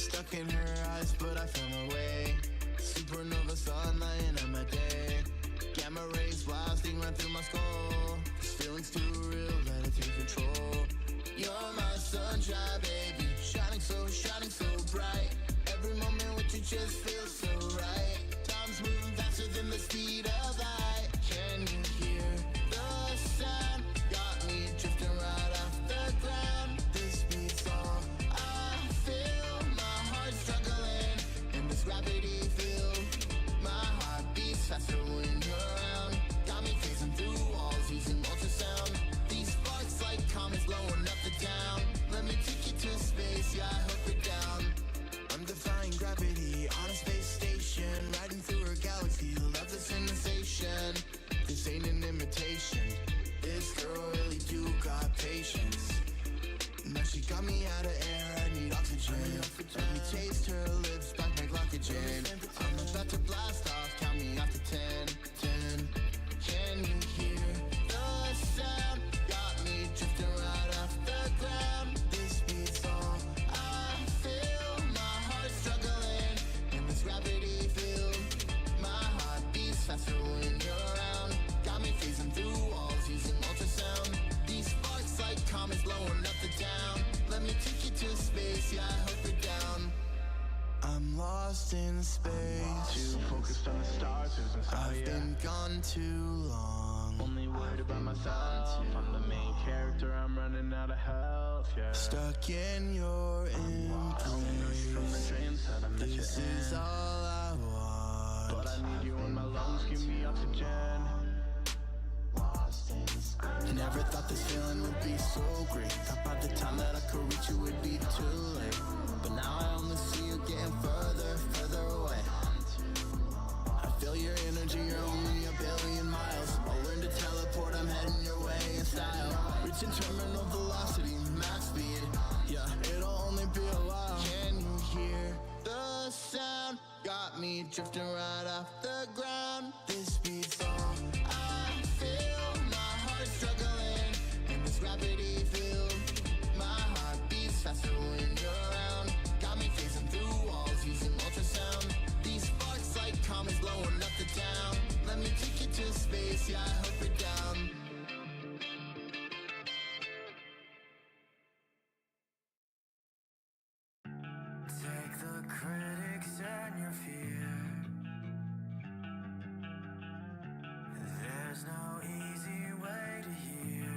Stuck in her eyes, but I found my way. Supernova sunlight in my day. Gamma rays blasting right through my skull. This feeling's too real, let it take control. You're my sunshine, baby. Shining so bright. Every moment with you just feels so right. Time's moving faster than the speed of light. Can you hear the sound? Got me drifting right off the ground. This beat's all I feel. My heart struggling in this gravity field. My heart beats faster when you're around. Got me phasing through walls using ultrasound. These sparks like comets blowing up the town. Let me take you to space, yeah, I hope you're down. I'm defying gravity on a space station, riding through a galaxy, love the sensation. This ain't an imitation. This girl really do got patience. Now she got me out of air, I need oxygen. Let me taste her lips, back my glycogen. I'm about to blast off, count me off to 10, 10. Can you hear the sound? Got me drifting right off the ground. This beat's all I feel. My heart struggling in this gravity field. My heart beats faster when you're around. Got me phasing through walls using ultrasound. These sparks like comets blowing up the town. Let me take you to space, yeah, I hope you're down. I'm lost in space. Too focused on the stars, I've been gone too long. Only worried about myself. I'm the main character, I'm running out of health, yeah. Stuck in your embrace. From the drain side, I'm at your This is end. all I want. But I need you in my lungs, give me oxygen. I never thought this feeling would be so great. Thought by the time that I could reach you would be too late. But now I only see you getting further, further away. I feel your energy, you're only a billion miles. I'll learn to teleport, I'm heading your way in style. Reaching terminal velocity, max speed. Yeah, it'll only be a while. Can you hear the sound? Got me drifting right off the ground. This beat's all I feel. My heart struggling in this gravity field. My heart beats faster when you're around. Got me phasing through walls using ultrasound. These sparks like comets blowing up the town. Let me take you to space, yeah, I hope you're down. Take the critics and your fear. There's no easy way to hear.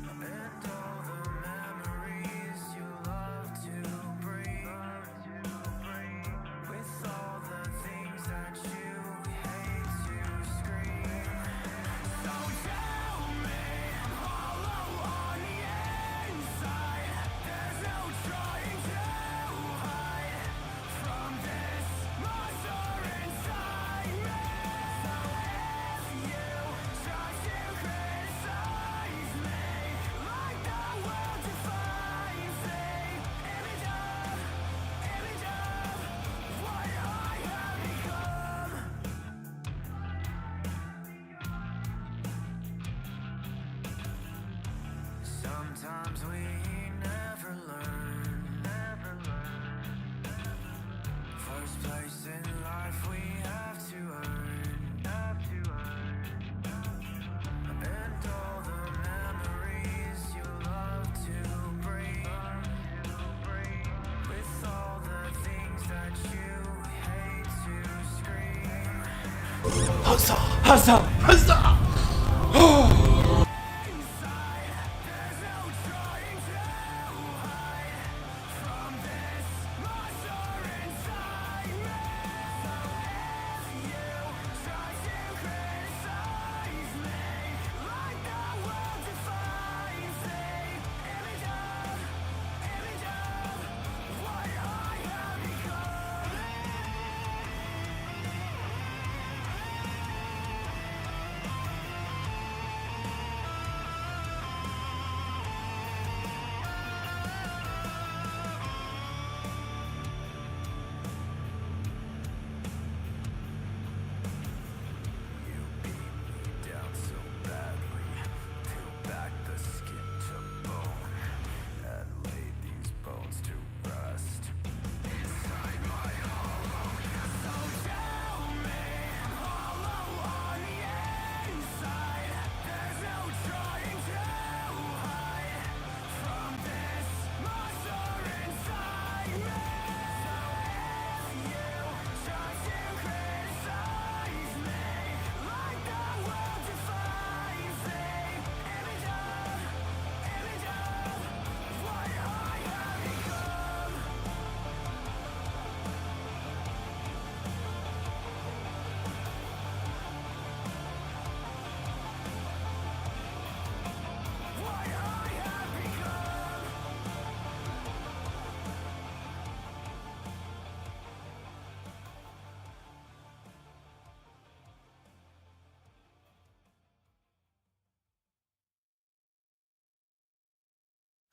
And all the memories you love to bring. With all the things that you hate to scream. So tell me, hollow on the inside. There's no trying to hide from this monster inside me. So if you try to criticize me, like the world defines me, image of what I have become. Sometimes we never learn. First place in life we have to earn. And all the memories you love to bring. With all the things that you hate to scream. Huzzah! Inside, there's no trying to hide from this monster inside me. So if you try to criticize me, like the world defines me, image of what I have become.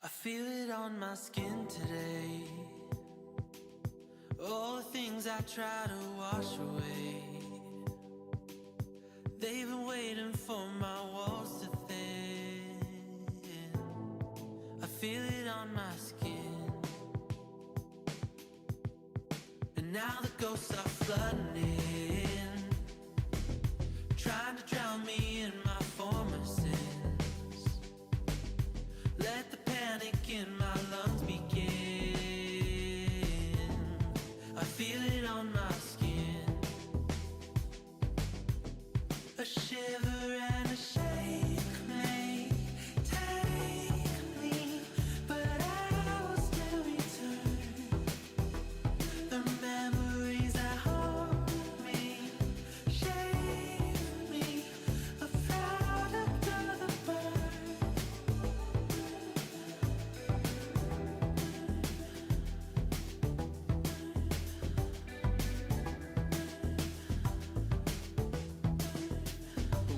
I feel it on my skin today. All the things I try to wash away, they've been waiting for my walls to thin. I feel it on my skin. And now the ghosts are flooding in, trying to drown me in my former sins. Let the panic in my lungs begin. I feel it on my skin. A shiver and a shake may take me, but I will still return. The memories that haunt me, shape me, a product of the burn.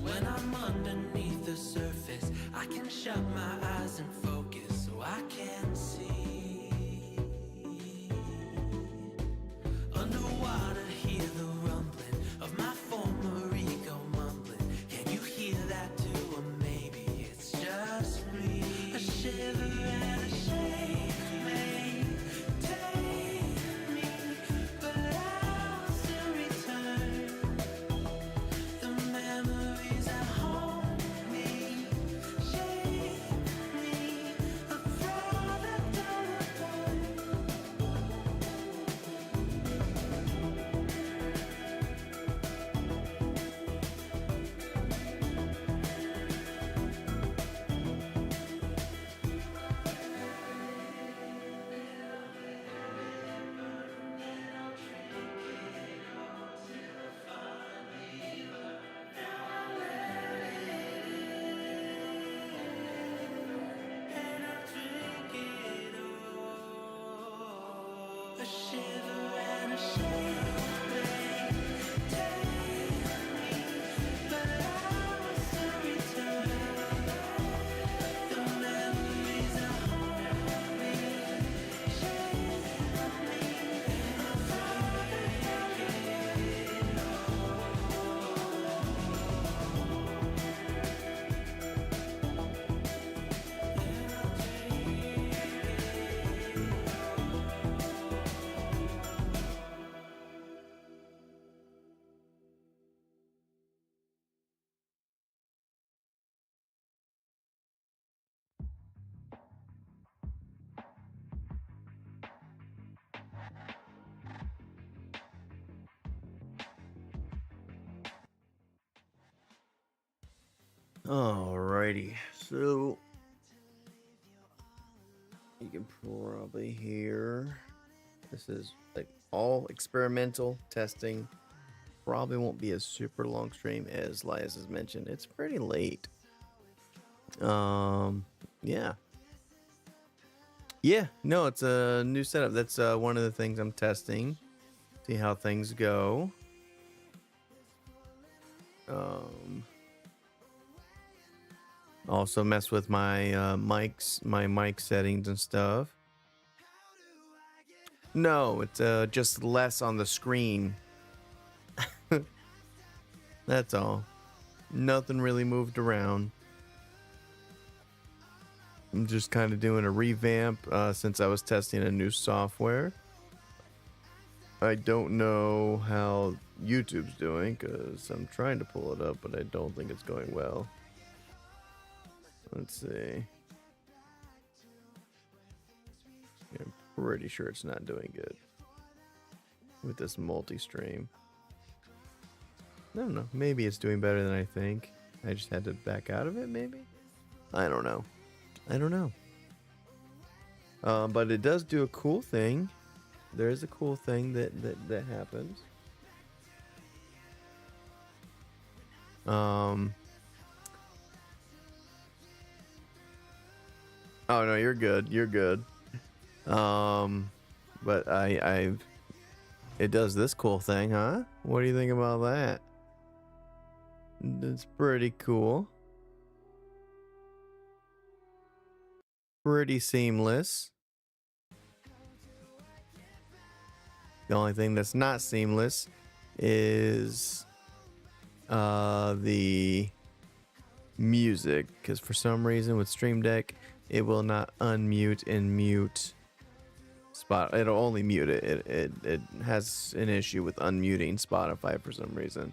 When I'm underneath the surface, I can shut my eyes and focus so I can see. Underwater, hear the rumbling of my former ego mumbling. Can you hear that too? Or maybe it's just me. A shiver and a shake may take me, but I'll still return. The memories that haunt me, shape me, a product of the burn. A shiver and a shake may take me, but I will still return. The memories that haunt me, shape me, a product of the Alrighty, so you can probably hear this is like all experimental testing. Probably won't be a super long stream, as Lias has mentioned. It's pretty late. Yeah. No, it's a new setup. That's one of the things I'm testing. See how things go. Also mess with my my mic settings and stuff. No, it's just less on the screen. That's all. Nothing really moved around. I'm just kind of doing a revamp since I was testing a new software. I don't know how YouTube's doing because I'm trying to pull it up, but I don't think it's going well. Let's see. I'm pretty sure it's not doing good with this multi-stream. I don't know. Maybe it's doing better than I think. I just had to back out of it, maybe? I don't know. But it does do a cool thing. There is a cool thing that happens. Oh no, you're good. But it does this cool thing, huh? What do you think about that? It's pretty cool. pretty seamless. The only thing that's not seamless is the music, because for some reason with Stream Deck it will not unmute and mute spot. It'll only mute it. It has an issue with unmuting Spotify for some reason.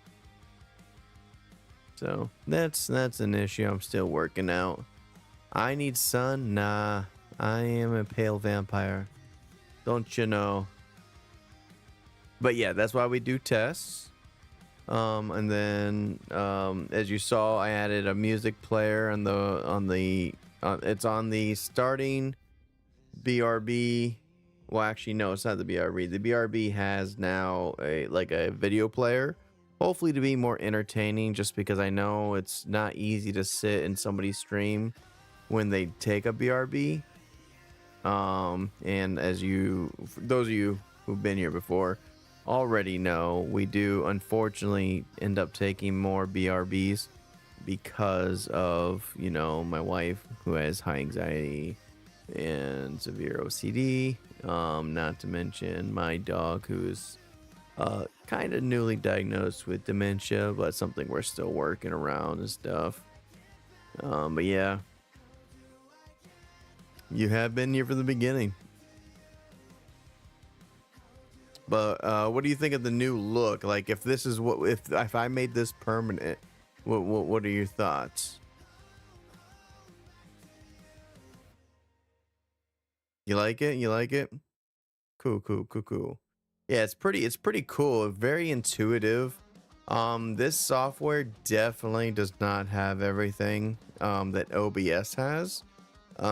So that's an issue I'm still working out. I need sun? Nah, I am a pale vampire. Don't you know? But yeah, that's why we do tests. And then as you saw, I added a music player it's on the starting BRB. Well, actually, no, it's not the BRB. The BRB has now a video player, hopefully to be more entertaining, just because I know it's not easy to sit in somebody's stream when they take a BRB. And as those of you who've been here before already know, we do unfortunately end up taking more BRBs because of, you know, my wife who has high anxiety and severe OCD, not to mention my dog who's kind of newly diagnosed with dementia, but something we're still working around and stuff. But yeah, you have been here from the beginning. But what do you think of the new look? Like, if this is if I made this permanent, what are your thoughts? You like it? You like it? Cool. Yeah, it's pretty cool. Very intuitive. This software definitely does not have everything that OBS has.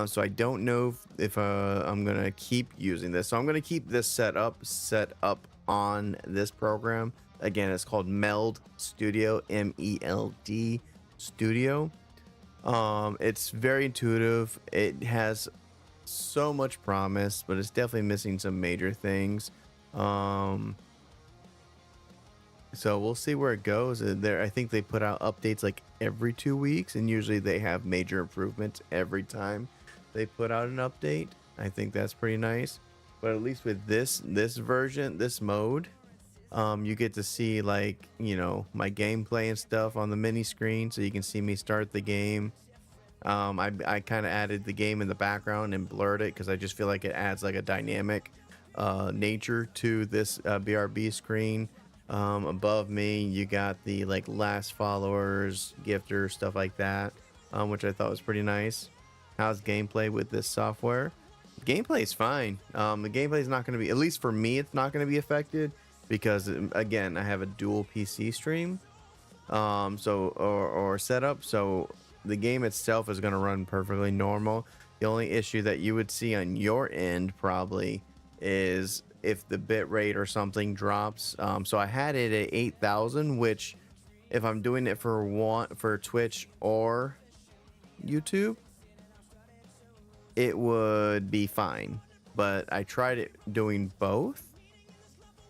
So I don't know if I'm gonna keep using this. So I'm gonna keep this set up on this program. Again, it's called Meld Studio, MELD Studio. It's very intuitive. It has so much promise, but it's definitely missing some major things. So we'll see where it goes. I think they put out updates like every 2 weeks, and usually they have major improvements every time they put out an update. I think that's pretty nice. But at least with this version, this mode, you get to see, like, you know, my gameplay and stuff on the mini screen, so you can see me start the game. I kind of added the game in the background and blurred it because I just feel like it adds like a dynamic nature to this BRB screen. Above me, you got the like last followers, gifters, stuff like that, which I thought was pretty nice. How's gameplay with this software? Gameplay is fine. The gameplay is not going to be, at least for me, it's not going to be affected because, again, I have a dual PC stream, or setup, so the game itself is going to run perfectly normal. The only issue that you would see on your end probably is if the bit rate or something drops. So I had it at 8,000, which if I'm doing it for Twitch or YouTube, it would be fine. But I tried it doing both,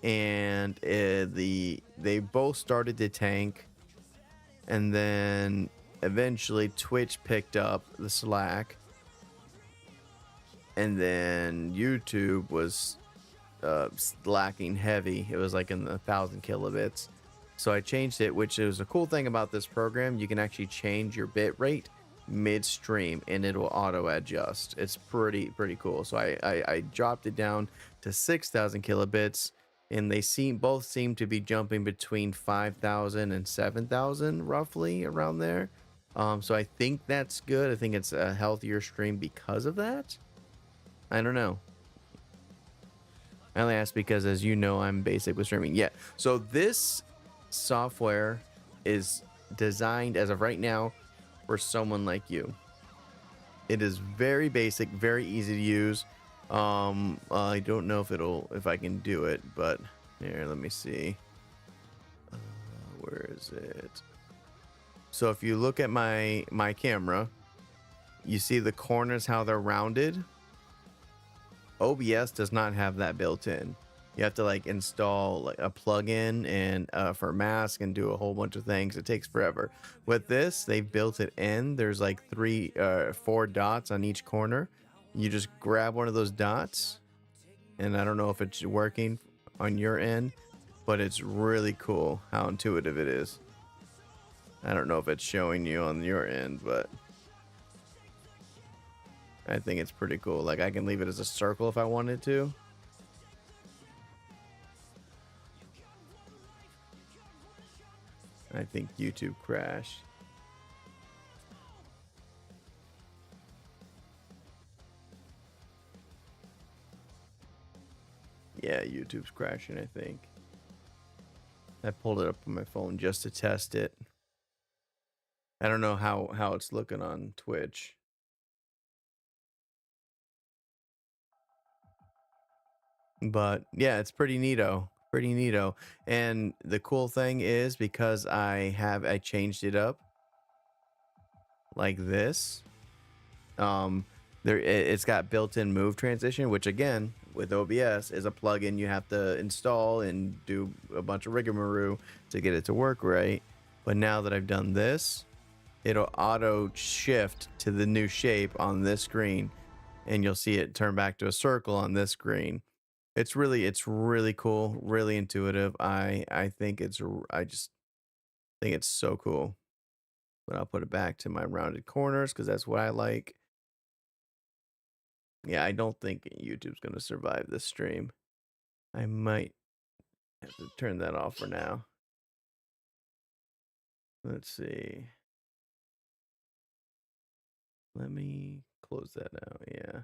and they both started to tank, and then eventually Twitch picked up the slack, and then YouTube was lacking heavy. It was like in the 1,000 kilobits. So I changed it, which is a cool thing about this program. You can actually change your bit rate midstream and it will auto adjust. It's pretty cool. So I dropped it down to 6,000 kilobits, and they both seem to be jumping between 5,000 and 7,000, roughly around there. So I think that's good. I think it's a healthier stream because of that. I don't know. I only ask because, as you know, I'm basic with streaming. Yeah. So this software is designed as of right now for someone like you. It is very basic, very easy to use. I don't know if I can do it, but here, let me see. Where is it? So if you look at my camera, you see the corners, how they're rounded. OBS does not have that built in. You have to like install like a plugin and for mask and do a whole bunch of things. It takes forever. With this, they've built it in. There's like 4 dots on each corner. you just grab one of those dots, and I don't know if it's working on your end, but it's really cool how intuitive it is. I don't know if it's showing you on your end, but I think it's pretty cool. Like, I can leave it as a circle if I wanted to. I think YouTube crashed. Yeah, YouTube's crashing, I think. I pulled it up on my phone just to test it. I don't know how it's looking on Twitch. But yeah, it's pretty neato. Pretty neato. And the cool thing is, because I changed it up like this. It's got built-in move transition, which again with OBS is a plugin you have to install and do a bunch of rigmarole to get it to work right. But now that I've done this, it'll auto shift to the new shape on this screen, and you'll see it turn back to a circle on this screen. It's really cool, really intuitive. I just think it's so cool. But I'll put it back to my rounded corners because that's what I like. Yeah, I don't think YouTube's going to survive this stream. I might have to turn that off for now. Let's see. Let me close that out. Yeah.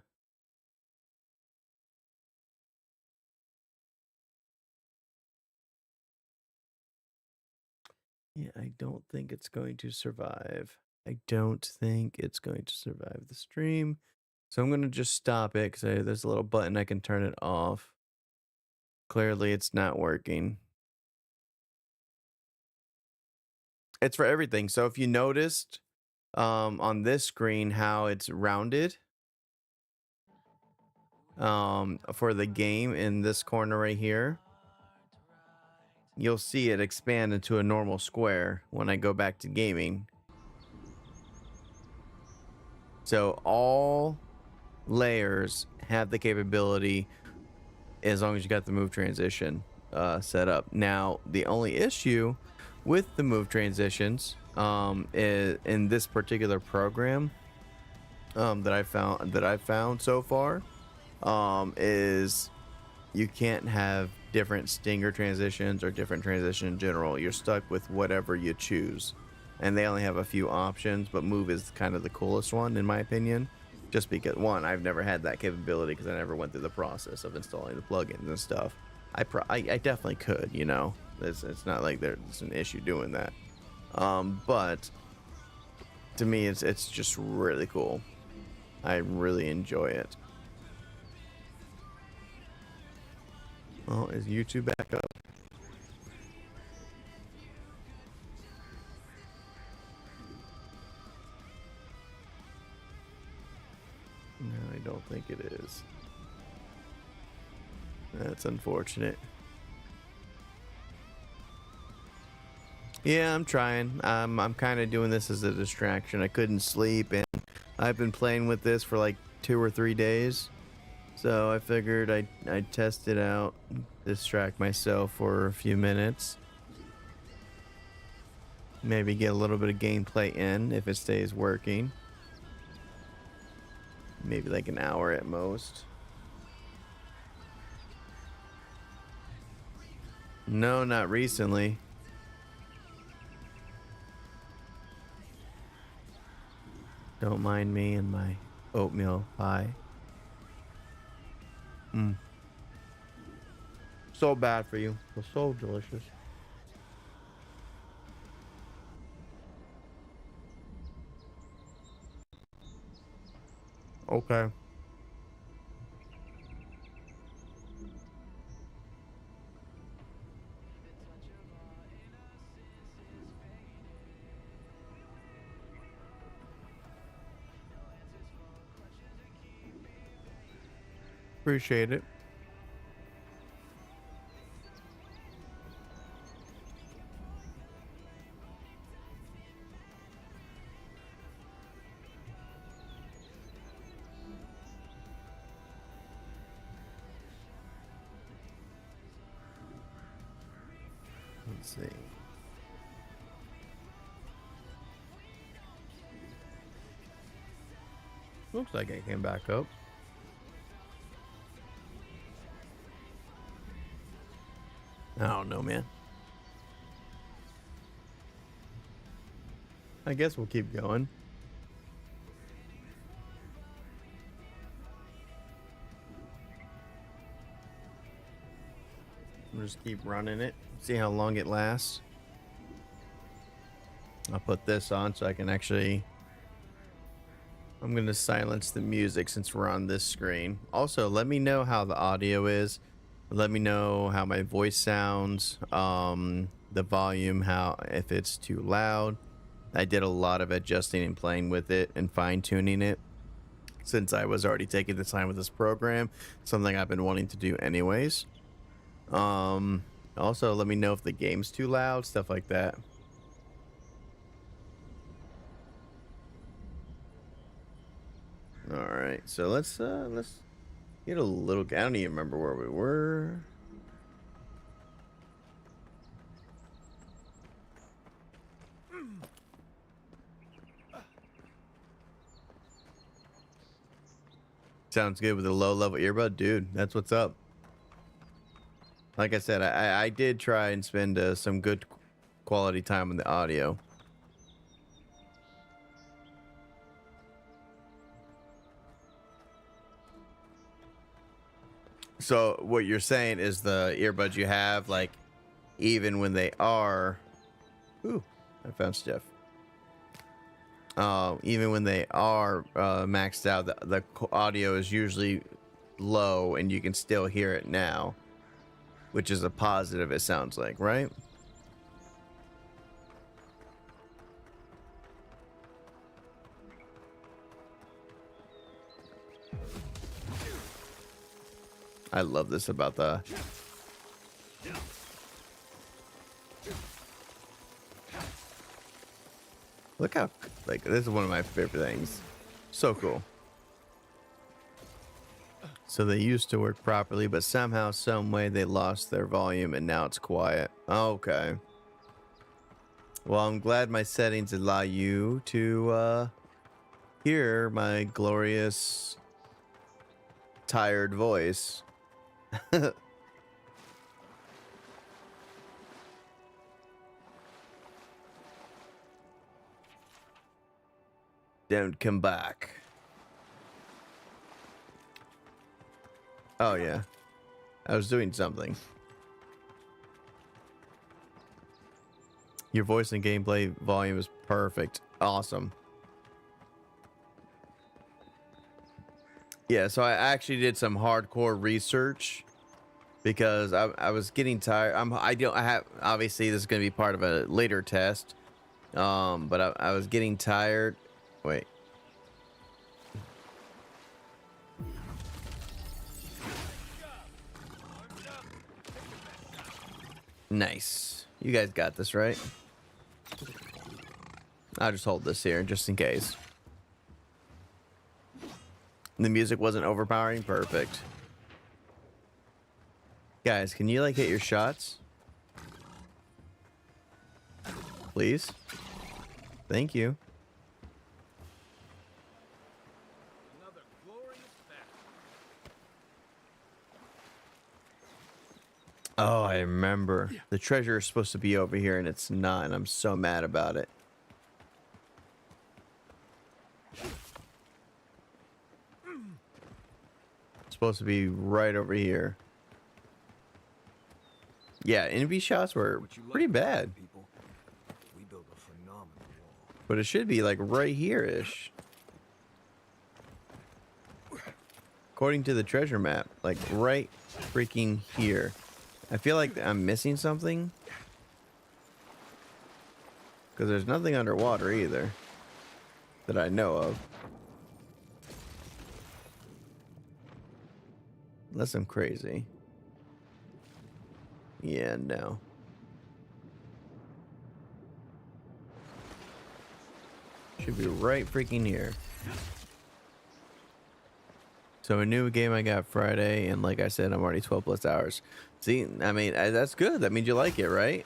Yeah, I don't think it's going to survive. I don't think it's going to survive the stream. So I'm going to just stop it because there's a little button I can turn it off. Clearly, it's not working. It's for everything. So if you noticed on this screen how it's rounded for the game in this corner right here, you'll see it expand into a normal square when I go back to gaming. So all layers have the capability as long as you got the move transition set up. Now, the only issue with the move transitions is in this particular program that I've found so far is you can't have different stinger transitions or different transition in general. You're stuck with whatever you choose, and they only have a few options, but move is kind of the coolest one in my opinion, just because one, I've never had that capability because I never went through the process of installing the plugins and stuff. I definitely could, you know, it's not like there's an issue doing that, but to me it's just really cool. I really enjoy it. Oh, is YouTube back up? No, I don't think it is. That's unfortunate. Yeah, I'm trying. I'm kind of doing this as a distraction. I couldn't sleep, and I've been playing with this for like 2 or 3 days. So I figured I'd test it out, distract myself for a few minutes. Maybe get a little bit of gameplay in if it stays working. Maybe like an hour at most. No, not recently. Don't mind me and my oatmeal pie. So bad for you. It's so delicious. Okay. Appreciate it. Let's see. Looks like I came back up. I don't know, man. I guess we'll keep going. We'll just keep running it. See how long it lasts. I'll put this on so I can actually... I'm going to silence the music since we're on this screen. Also, let me know how the audio is. Let me know how my voice sounds. The volume, if it's too loud. I did a lot of adjusting and playing with it and fine-tuning it since I was already taking the time with this program. Something I've been wanting to do anyways. Also, let me know if the game's too loud, stuff like that. All right, so let's get a little. I don't even remember where we were. Sounds good with a low-level earbud, dude. That's what's up. Like I said, I did try and spend some good quality time on the audio. So what you're saying is the earbuds you have, like, even when they are... Ooh, I found stuff. Even when they are maxed out, the audio is usually low and you can still hear it now, which is a positive, it sounds like, right? I love this about the... Look how, like, this is one of my favorite things. So cool. So they used to work properly, but somehow, some way, they lost their volume and now it's quiet. Okay. Well, I'm glad my settings allow you to hear my glorious, tired voice. Don't come back. Oh, yeah. I was doing something. Your voice and gameplay volume is perfect. Awesome. Yeah, so I actually did some hardcore research because I was getting tired. I have, obviously this is going to be part of a later test. But I was getting tired. Wait. Nice. You guys got this, right? I'll just hold this here just in case. The music wasn't overpowering. Perfect. Guys, can you like hit your shots? Please. Thank you. Oh, I remember. The treasure is supposed to be over here and it's not, and I'm so mad about it. It's supposed to be right over here. Yeah, envy shots were pretty bad. But it should be like right here-ish. According to the treasure map, like right freaking here. I feel like I'm missing something. Because there's nothing underwater either. That I know of. Unless I'm crazy. Yeah, no. Should be right freaking here. So a new game I got Friday, and like I said, I'm already 12 plus hours. See, I mean, that's good. That means you like it, right?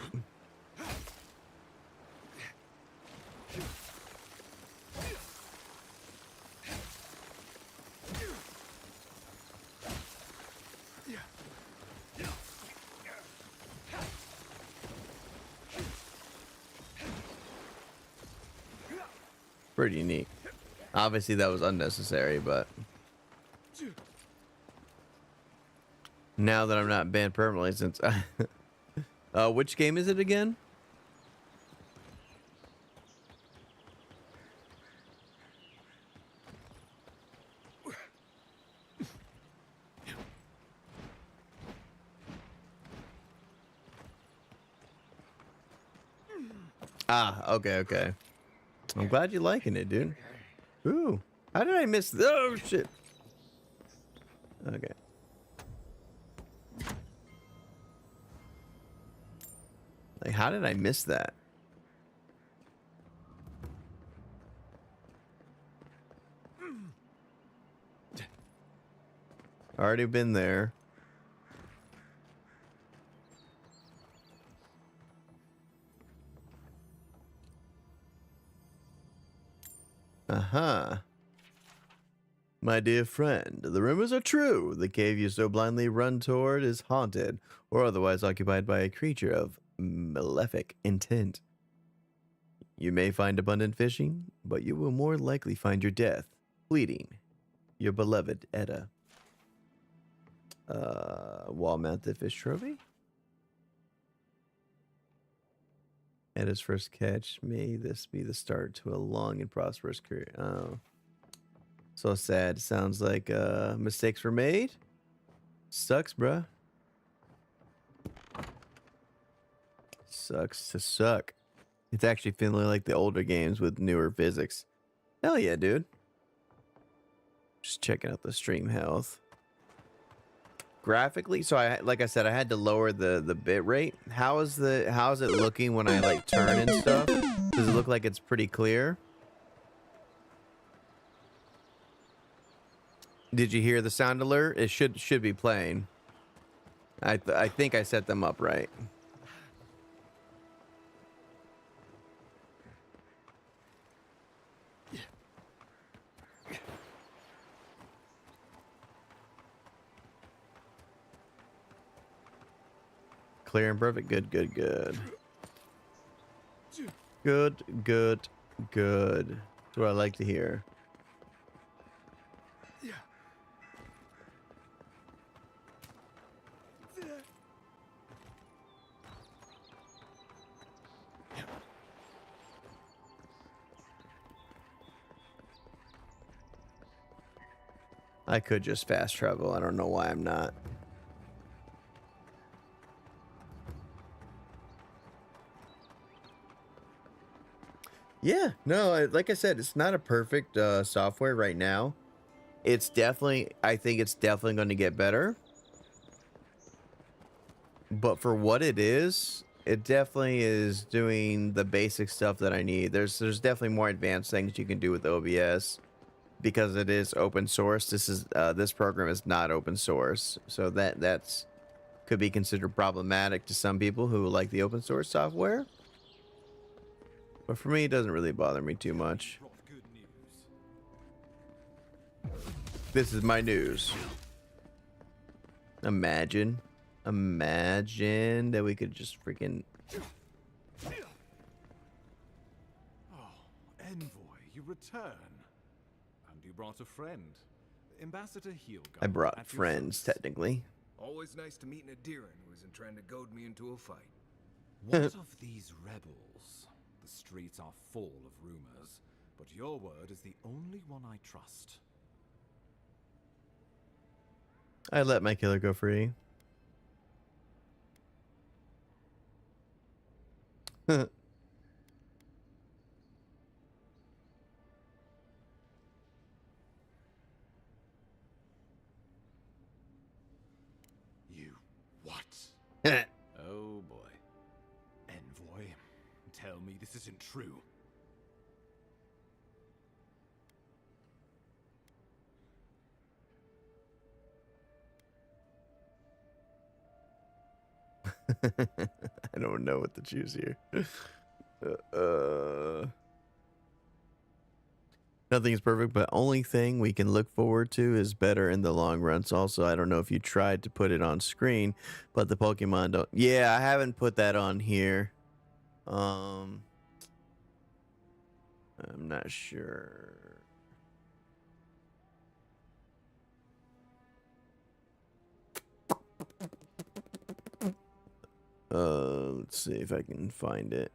pretty neat. Obviously, that was unnecessary, but now that I'm not banned permanently, since which game is it again? Ah, okay, okay. I'm glad you're liking it, dude. Ooh, how did I miss? Oh shit. Okay. Like, how did I miss that? Already been there. Uh-huh. My dear friend, the rumors are true. The cave you so blindly run toward is haunted or otherwise occupied by a creature of malefic intent. You may find abundant fishing, but you will more likely find your death, bleeding. Your beloved Edda. Wall-mounted fish trophy? Edda's first catch. May this be the start to a long and prosperous career. Oh. So sad. Sounds like mistakes were made. Sucks, bruh. Sucks to suck. It's actually feeling like the older games with newer physics. Hell yeah, dude. Just checking out the stream health. Graphically, so like I said, I had to lower the bit rate. How's it looking when I like turn and stuff? Does it look like it's pretty clear? Did you hear the sound alert? It should be playing. I think I set them up right. Clear and perfect. Good, good, good. Good, good, good. That's what I like to hear. I could just fast travel. I don't know why I'm not. Yeah, no, like I said, it's not a perfect software right now. It's definitely, I think it's definitely going to get better. But for what it definitely is doing the basic stuff that I need. There's definitely more advanced things you can do with OBS because it is open source. This program is not open source, so that's could be considered problematic to some people who like the open source software. But for me, it doesn't really bother me too much. This is my news. Imagine that we could just freaking... Oh, Envoy, you return. And you brought a friend. Ambassador Heelgun. I brought friends, technically. Always nice to meet an Adiran who isn't trying to goad me into a fight. What of these rebels? The streets are full of rumors, but your word is the only one I trust. I let my killer go free. You what? Oh boy. Envoy, tell me this isn't true. I don't know what to choose here. Nothing is perfect, but only thing we can look forward to is better in the long run. So also, I don't know if you tried to put it on screen, but the Pokemon don't. Yeah, I haven't put that on here. I I'm not sure. Let's see if I can find it.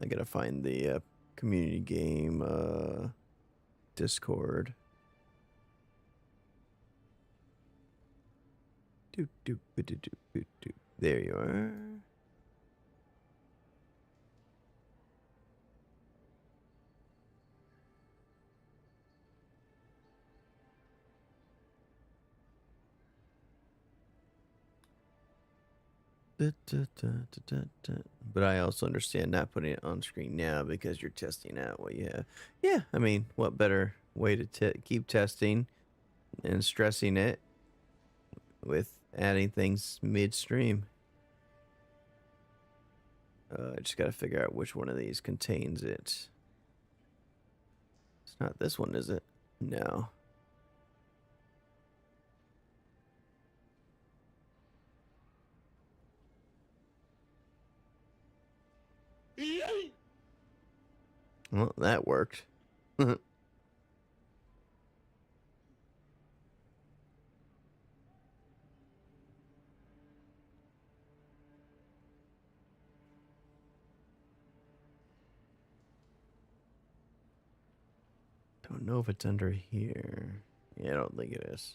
I gotta find the community game Discord. There you are. But I also understand not putting it on screen now because you're testing out what you have. Yeah, I mean, what better way to keep testing and stressing it with adding things midstream? I just got to figure out which one of these contains it. It's not this one, is it? No. Well, that worked. Don't know if it's under here. Yeah, I don't think it is.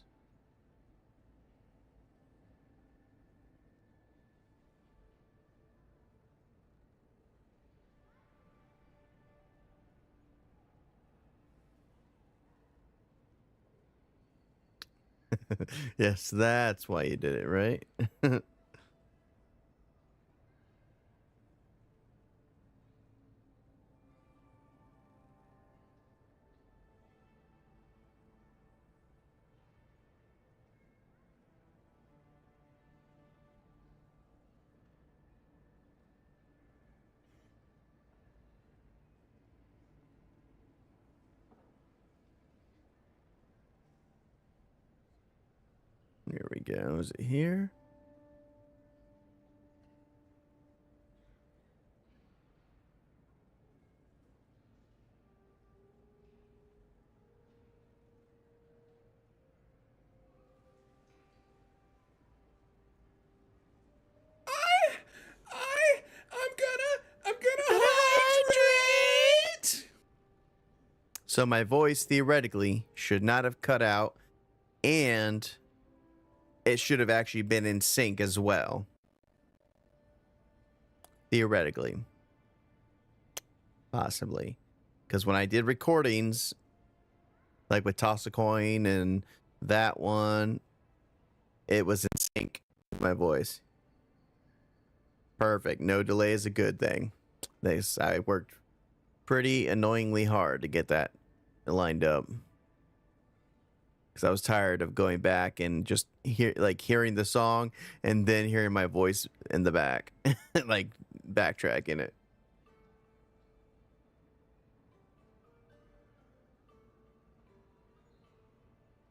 Yes, that's why you did it, right? Here we go. Is it here? I'm gonna hydrate. So my voice theoretically should not have cut out, and it should have actually been in sync as well. Theoretically. Possibly. Because when I did recordings, like with Toss a Coin and that one, it was in sync with my voice. Perfect. No delay is a good thing. I worked pretty annoyingly hard to get that lined up. Because I was tired of going back and just hearing the song and then hearing my voice in the back. Like backtracking it.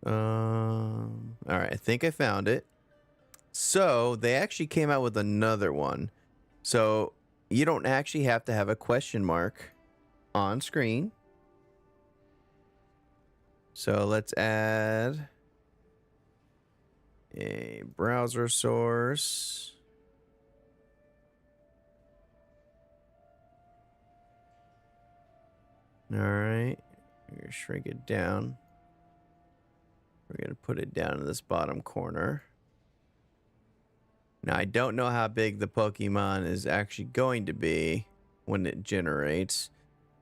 All right, I think I found it. So they actually came out with another one. So you don't actually have to have a question mark on screen. So let's add a browser source. All right, we're gonna shrink it down. We're gonna put it down in this bottom corner. Now, I don't know how big the Pokemon is actually going to be when it generates.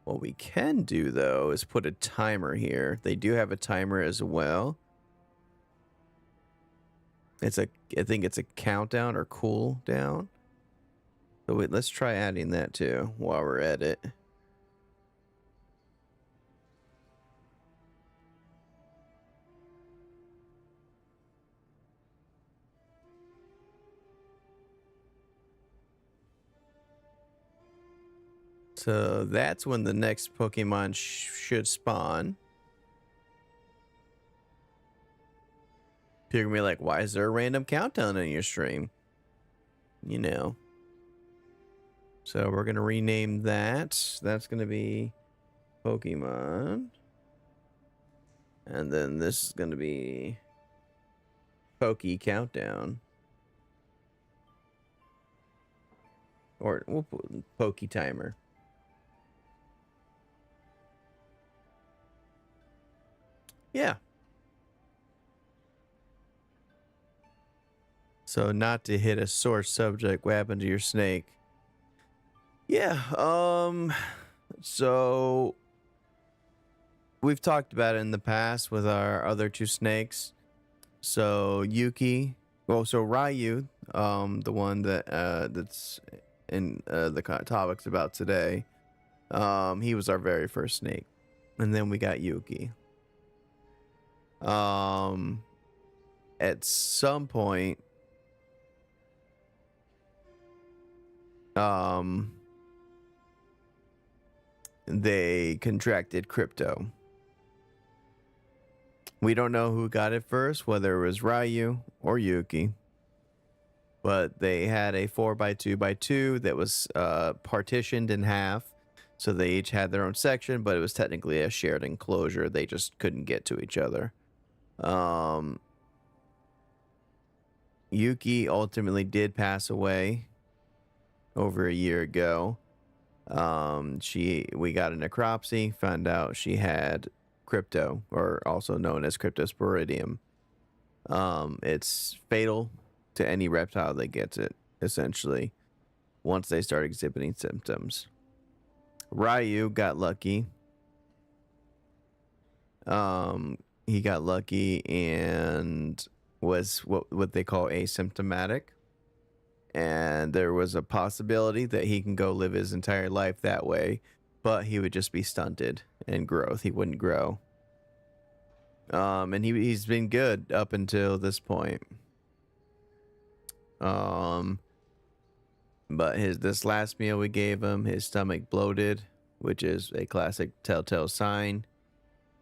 What we can do, though, is put a timer here. They do have a timer as well. I think it's a countdown or cool down. So wait, let's try adding that too while we're at it. So that's when the next Pokemon should spawn. You're gonna be like, why is there a random countdown in your stream? You know. So we're going to rename that. That's going to be Pokemon. And then this is going to be Poke Countdown. Or we'll put Poke Timer. Yeah. So not to hit a sore subject, what happened to your snake? Yeah, so we've talked about it in the past with our other two snakes. So Yuki, so Ryu, the one that that's in the topics about today, he was our very first snake, and then we got Yuki. At some point, they contracted crypto. We don't know who got it first, whether it was Ryu or Yuki, but they had a 4x2x2 that was partitioned in half, so they each had their own section, but it was technically a shared enclosure. They just couldn't get to each other. Yuki ultimately did pass away over a year ago. We got a necropsy, found out she had crypto, or also known as cryptosporidium. It's fatal to any reptile that gets it, essentially, once they start exhibiting symptoms. Ryu got lucky. He got lucky and was what they call asymptomatic. And there was a possibility that he can go live his entire life that way, but he would just be stunted in growth. He wouldn't grow. And he's been good up until this point. But this last meal we gave him, his stomach bloated, which is a classic telltale sign.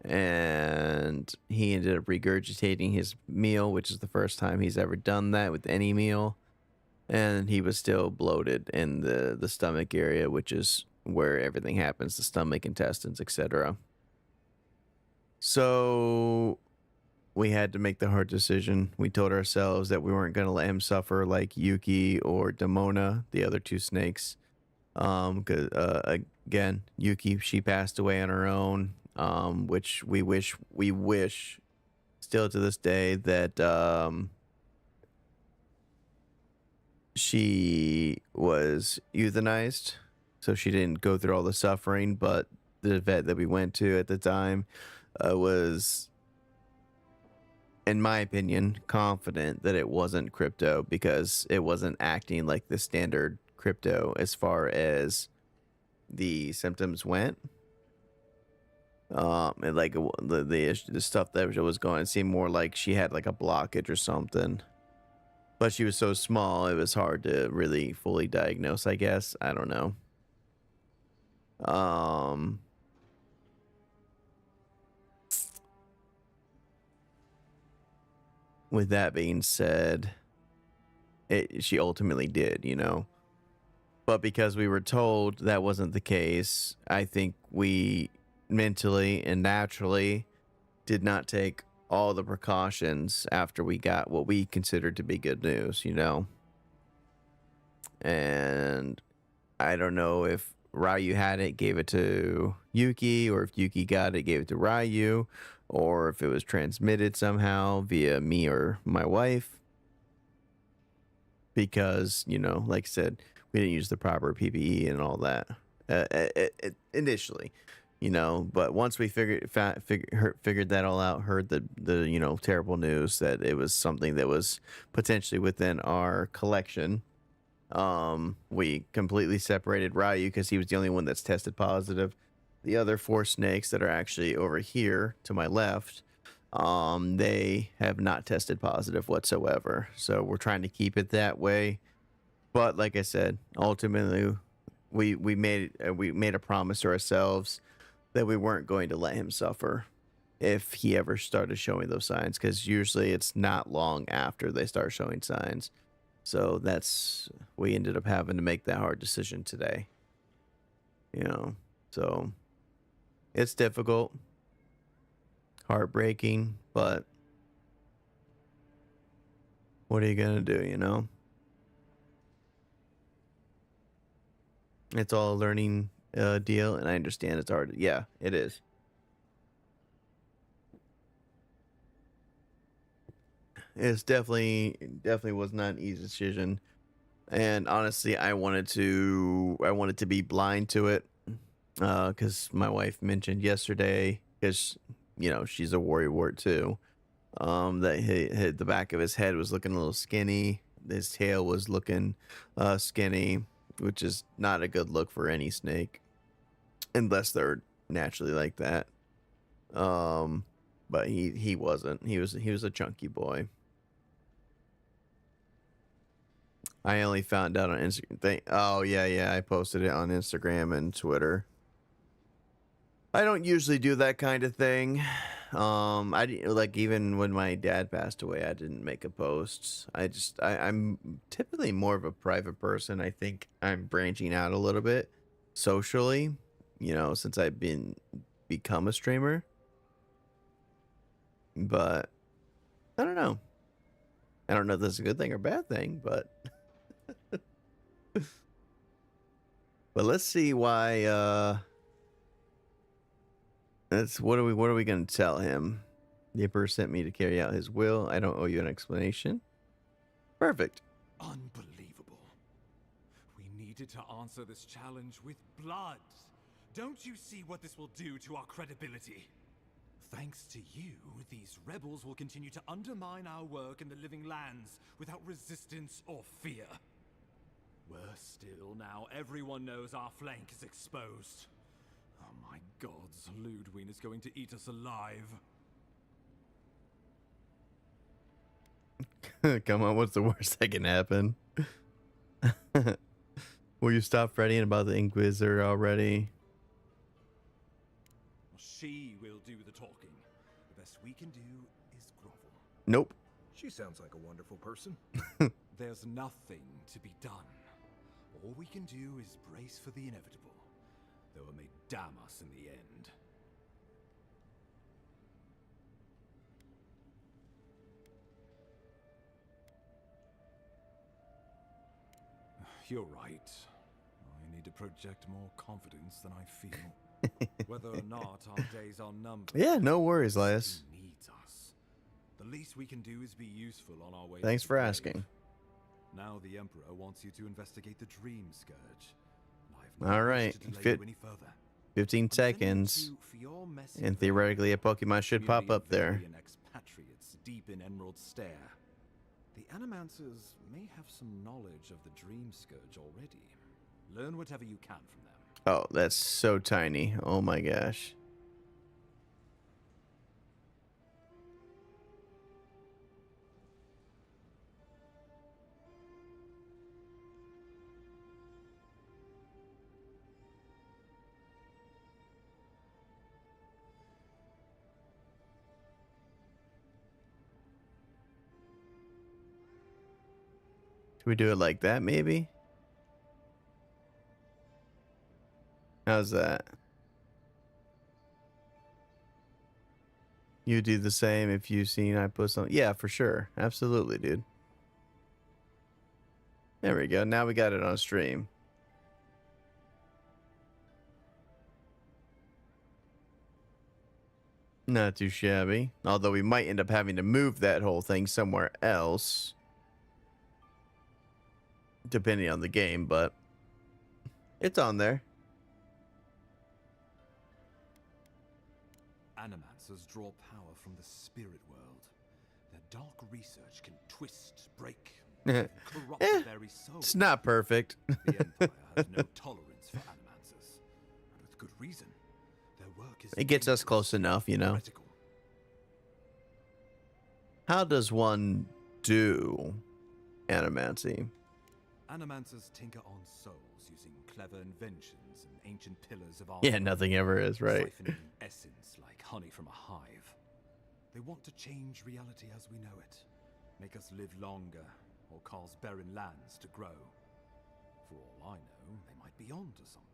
And he ended up regurgitating his meal, which is the first time he's ever done that with any meal. And he was still bloated in the stomach area, which is where everything happens, the stomach, intestines, etc. So we had to make the hard decision. We told ourselves that we weren't going to let him suffer like Yuki or Demona, the other two snakes. Because again, Yuki, she passed away on her own, which we wish still to this day that she was euthanized, so she didn't go through all the suffering. But the vet that we went to at the time was, in my opinion, confident that it wasn't crypto, because it wasn't acting like the standard crypto as far as the symptoms went. And like the stuff that was going, it seemed more like she had like a blockage or something. But she was so small, it was hard to really fully diagnose, I guess. I don't know. With that being said, she ultimately did, you know. But because we were told that wasn't the case, I think we mentally and naturally did not take all the precautions after we got what we considered to be good news, you know. And I don't know if Ryu had it, gave it to Yuki, or if Yuki got it, gave it to Ryu, or if it was transmitted somehow via me or my wife. Because, you know, like I said, we didn't use the proper PPE and all that initially. You know, but once we figured that all out, heard the you know, terrible news that it was something that was potentially within our collection, we completely separated Ryu because he was the only one that's tested positive. The other 4 snakes that are actually over here to my left, they have not tested positive whatsoever. So we're trying to keep it that way. But like I said, ultimately, we made a promise to ourselves that we weren't going to let him suffer if he ever started showing those signs, because usually it's not long after they start showing signs. So that's, we ended up having to make that hard decision today. You know, so it's difficult, heartbreaking, but what are you gonna do, you know? It's all a learning deal, and I understand it's hard. Yeah, it is. It's definitely was not an easy decision, and honestly, I wanted to be blind to it, because my wife mentioned yesterday, because you know she's a warrior wart too, that the back of his head was looking a little skinny, his tail was looking skinny, which is not a good look for any snake, unless they're naturally like that. But he wasn't. He was a chunky boy. I only found out on Instagram. Oh yeah, I posted it on Instagram and Twitter. I don't usually do that kind of thing. Like even when my dad passed away, I didn't make a post. I'm typically more of a private person. I think I'm branching out a little bit socially, you know, since I've become a streamer. But I don't know. I don't know if that's a good thing or bad thing, but but let's see why what are we gonna tell him? The Emperor sent me to carry out his will. I don't owe you an explanation. Perfect. Unbelievable. We needed to answer this challenge with blood. Don't you see what this will do to our credibility? Thanks to you, these rebels will continue to undermine our work in the living lands without resistance or fear. Worse still, now everyone knows our flank is exposed. Oh my gods, Ludwig is going to eat us alive. Come on, what's the worst that can happen? Will you stop fretting about the Inquisitor already? She will do the talking. The best we can do is grovel. Nope. She sounds like a wonderful person. There's nothing to be done. All we can do is brace for the inevitable, though it may damn us in the end. You're right. I need to project more confidence than I feel. Whether or not our days are numbered. Yeah, no worries, Elias. He needs us. The least we can do is be useful on our way. Thanks to for the grave. asking. Now the Emperor wants you to investigate the Dream Scourge. And I've no All wish right, to delay you any further. 15 I'm sending seconds, you for your message and of theoretically a Pokemon should pop community up of there. Viridian expatriates deep in Emerald Stare. The Animancers may have some knowledge of the Dream Scourge already. Learn whatever you can from them. Oh, that's so tiny. Oh my gosh. Should we do it like that, maybe? How's that? You do the same if you've seen I post on. Yeah, for sure. Absolutely, dude. There we go. Now we got it on stream. Not too shabby. Although we might end up having to move that whole thing somewhere else. Depending on the game, but it's on there. Animancers draw power from the spirit world. Their dark research can twist, break, and corrupt the very soul. It's not perfect. The Empire has no tolerance for Animancers, and with good reason. Their work is It gets us close enough, you know. heretical. How does one do animancy? Animancers tinker on souls using clever inventions and ancient pillars of art. Yeah, nothing ever is, right? Siphoning essence like honey from a hive. They want to change reality as we know it, make us live longer, or cause barren lands to grow. For all I know, they might be onto something.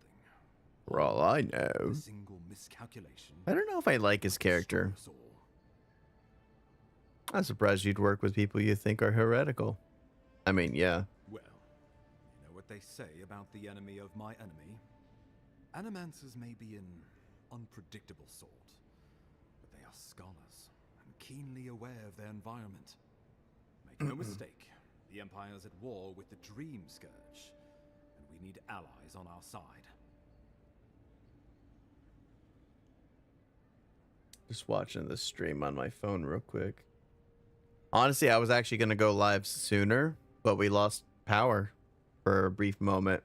For all I know. A single miscalculation. I don't know if I like his character. I'm surprised you'd work with people you think are heretical. I mean, yeah. Well, you know what they say about the enemy of my enemy? Animancers may be an unpredictable sort, but they are scholars and keenly aware of their environment. Make no mistake, the Empire's at war with the Dream Scourge, and we need allies on our side. Just watching this stream on my phone real quick. Honestly, I was actually going to go live sooner, but we lost power for a brief moment.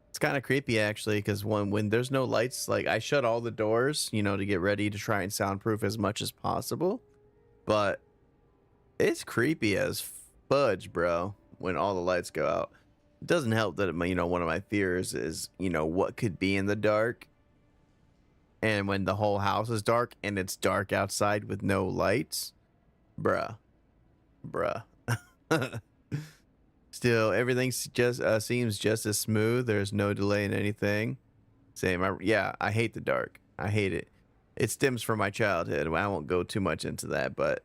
It's kind of creepy, actually, because when there's no lights, like, I shut all the doors, you know, to get ready to try and soundproof as much as possible. But it's creepy as fudge, bro, when all the lights go out. It doesn't help that, you know, one of my fears is, you know, what could be in the dark. And when the whole house is dark and it's dark outside with no lights, bruh. Still, everything just seems just as smooth. There's no delay in anything. Same. I hate the dark. I hate it. It stems from my childhood. I won't go too much into that, but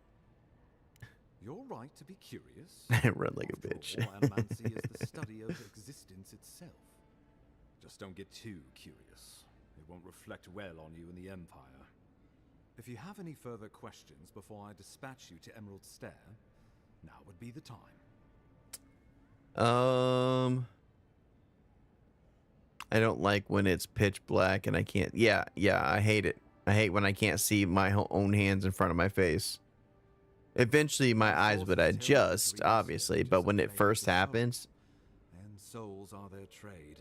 You're right to be curious. I run like a bitch. All, animancy is the study of existence itself. Just don't get too curious. It won't reflect well on you in the Empire. If you have any further questions before I dispatch you to Emerald Stair, now would be the time. I don't like when it's pitch black and I can't. Yeah, I hate it. I hate when I can't see my own hands in front of my face. Eventually, my eyes would adjust, obviously, but when it first happens, And souls are their trade.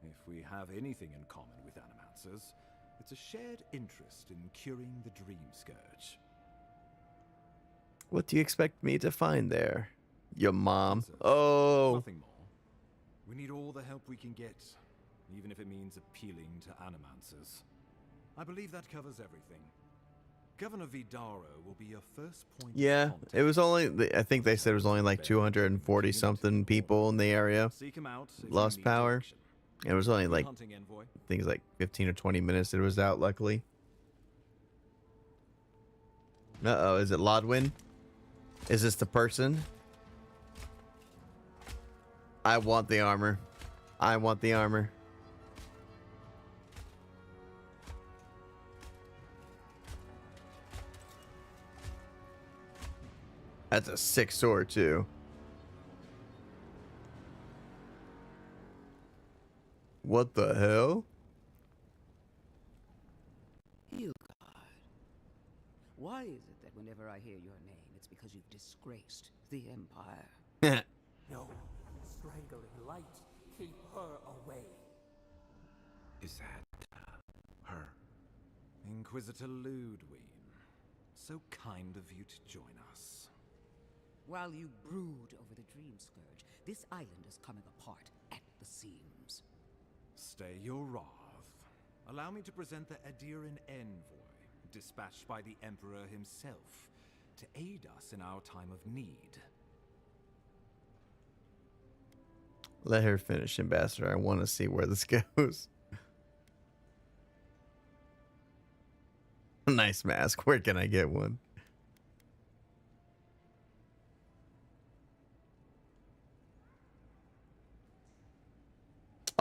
If we have anything in common with animancers, it's a shared interest in curing the Dream Scourge. what do you expect me to find there? Your mom? Oh, Nothing more. We need all the help we can get, even if it means appealing to animancers. I believe that covers everything. Governor Vidaro will be your first point yeah. of contact. It was only, I think they said it was only like 240 something people in the area. Seek him out if you Lost need power. direction. It was only Good like, hunting, envoy. I think it's like 15 or 20 minutes that it was out, luckily. Uh-oh, is it Lodwin? Is this the person? I want the armor. I want the armor. That's a sick sword, too. What the hell? You God. Why is it that whenever I hear your name, it's because you've disgraced the Empire? No, strangling light. Keep her away. Is that her? Inquisitor Ludwig. So kind of you to join us. While you brood over the Dream Scourge, this island is coming apart at the seams. Stay your wrath. Allow me to present the Adiran envoy, dispatched by the Emperor himself, to aid us in our time of need. Let her finish, Ambassador. I want to see where this goes. Nice mask. Where can I get one?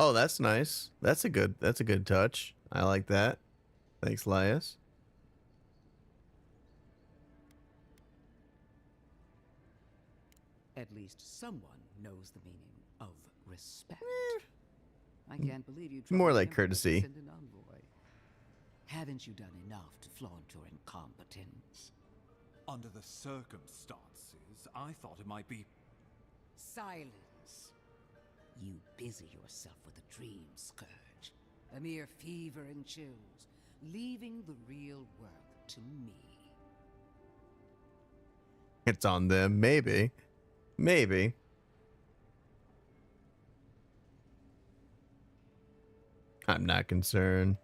Oh, that's nice. That's a good touch. I like that. Thanks, Lias. At least someone knows the meaning of respect. I can't believe you. More trusted like the Emperor to courtesy. send an envoy. Haven't you done enough to flaunt your incompetence? Under the circumstances, I thought it might be... Silence. You busy yourself with the Dream Scourge, a mere fever and chills, leaving the real work to me. It's on them. Maybe. Maybe. I'm not concerned.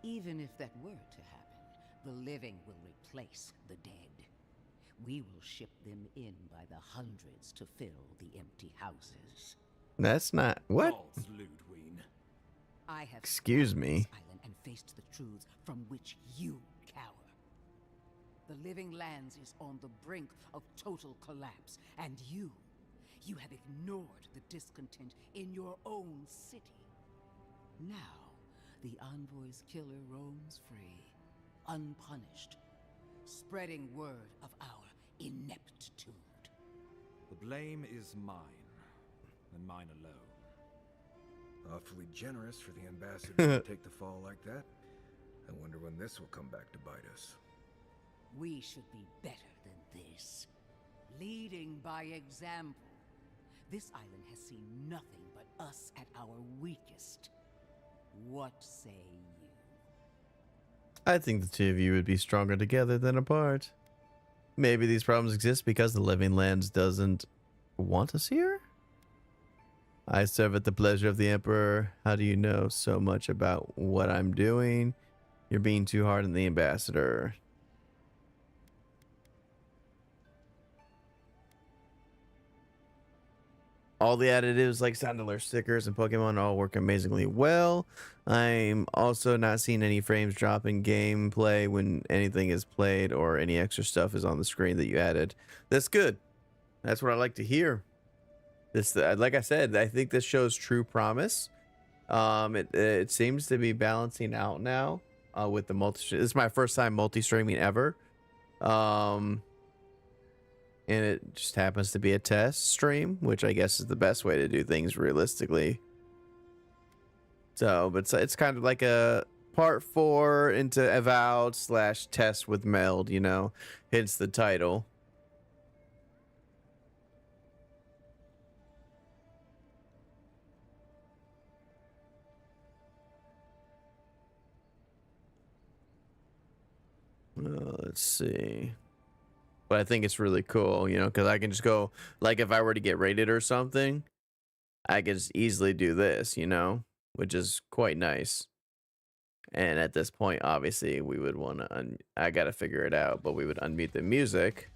Even if that were to happen, The living will replace the dead. We will ship them in by the hundreds to fill the empty houses. That's not what? Gods, Ludwig. I have Excuse scoured me. this island and faced the truths from which you cower. The living lands is on the brink of total collapse, and you have ignored the discontent in your own city. Now, the Envoy's killer roams free, unpunished, spreading word of our ineptitude. The blame is mine, and mine alone. Awfully generous for the ambassador to take the fall like that. I wonder when this will come back to bite us. We should be better than this. Leading by example. This island has seen nothing but us at our weakest. What say you? I think the two of you would be stronger together than apart. Maybe these problems exist because the Living Lands doesn't want us here? I serve at the pleasure of the Emperor. How do you know so much about what I'm doing? You're being too hard on the ambassador. All the additives like sound alert stickers and Pokemon all work amazingly well. I'm also not seeing any frames drop in gameplay when anything is played or any extra stuff is on the screen that you added. That's good. That's what I like to hear. This, like I said, I think this shows true promise. It seems to be balancing out now with the multi. This is my first time multi-streaming ever. And it just happens to be a test stream, which I guess is the best way to do things realistically. So, but it's kind of like a part 4 into Avowed / test with Meld, you know, hence the title. Let's see. But I think it's really cool, you know, because I can just go, like, if I were to get rated or something, I could just easily do this, you know, which is quite nice. And at this point, obviously, we would want to, I got to figure it out, but we would unmute the music.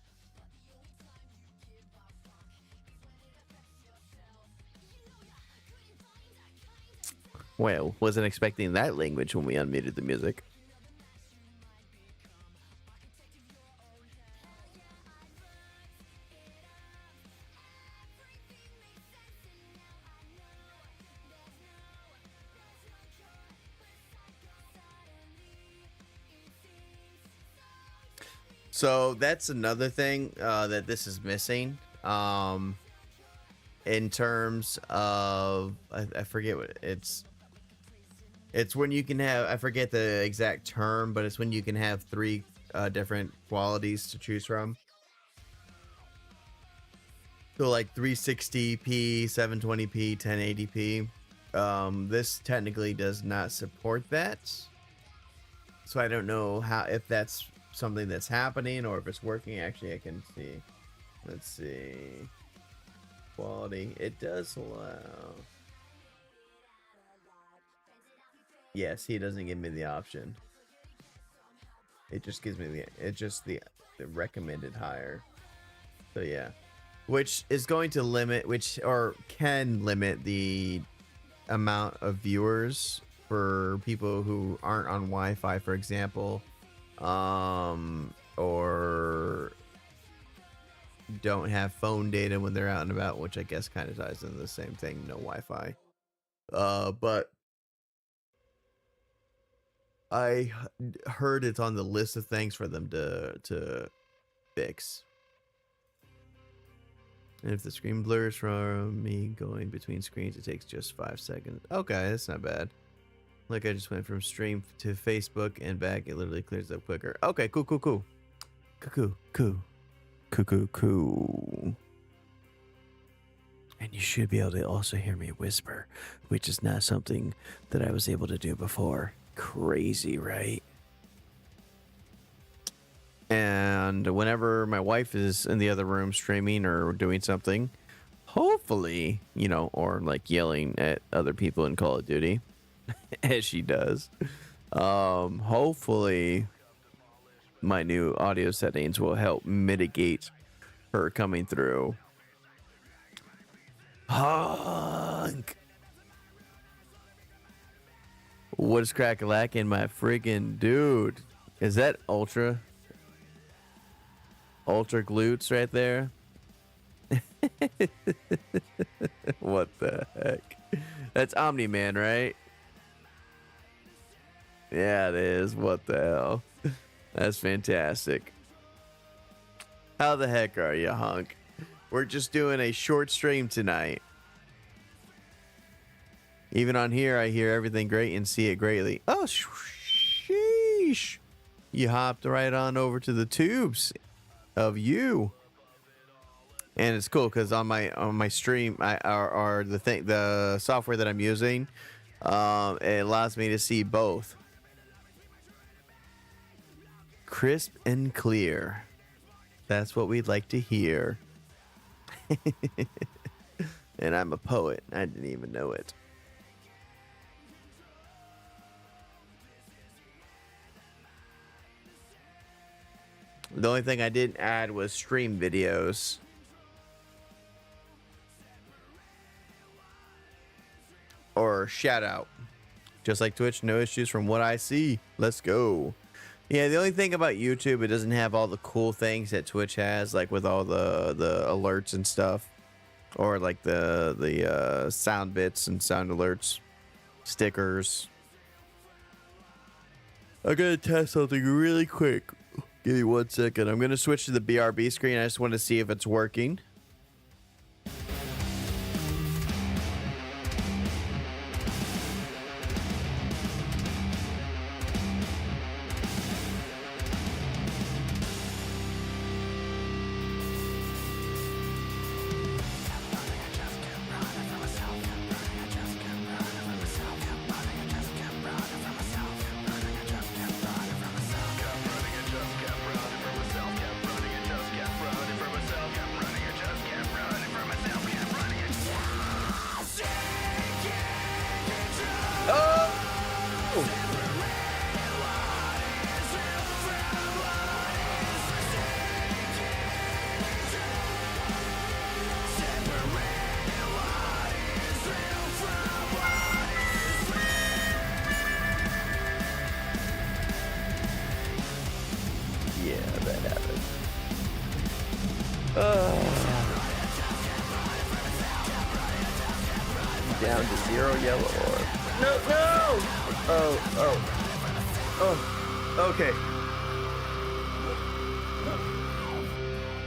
Well, wasn't expecting that language when we unmuted the music. So that's another thing that this is missing. In terms of, I forget what it's when you can have, I forget the exact term, but it's when you can have 3 different qualities to choose from. So like 360p, 720p, 1080p. This technically does not support that. So I don't know if that's something that's happening or if it's working. Actually, I can see. Let's see. Quality. It does allow. Yes, he doesn't give me the option. It just gives me the recommended higher. So yeah, which is going to limit, or can limit the amount of viewers for people who aren't on Wi-Fi, for example, or don't have phone data when they're out and about, which I guess kind of ties into the same thing. No Wi-Fi. But I heard it's on the list of things for them to fix. And if the screen blurs from me going between screens, it takes just 5 seconds. Okay, that's not bad. Like I just went from stream to Facebook and back. It literally clears up quicker. Okay, cool. And you should be able to also hear me whisper, which is not something that I was able to do before. Crazy, right? And whenever my wife is in the other room streaming or doing something, hopefully, you know, or like yelling at other people in Call of Duty, as she does, hopefully my new audio settings will help mitigate her coming through. Honk. What is crack-a-lackin', my friggin' dude? Is that ultra glutes right there? What the heck? That's Omni-Man, right? Yeah, it is. What the hell? That's fantastic. How the heck are you, hunk? We're just doing a short stream tonight. Even on here, I hear everything great and see it greatly. Oh, sheesh. You hopped right on over to the tubes of you. And it's cool because on my stream, the software that I'm using, it allows me to see both. Crisp and clear. That's what we'd like to hear. And I'm a poet. I didn't even know it. The only thing I didn't add was stream videos. Or shout out. Just like Twitch, no issues from what I see. Let's go. Yeah, the only thing about YouTube, it doesn't have all the cool things that Twitch has, like with all the alerts and stuff. Or like the sound bits and sound alerts. Stickers. I gotta test something really quick. Give me 1 second. I'm gonna switch to the BRB screen. I just want to see if it's working. Down to 0 yellow orb. No! Oh, okay.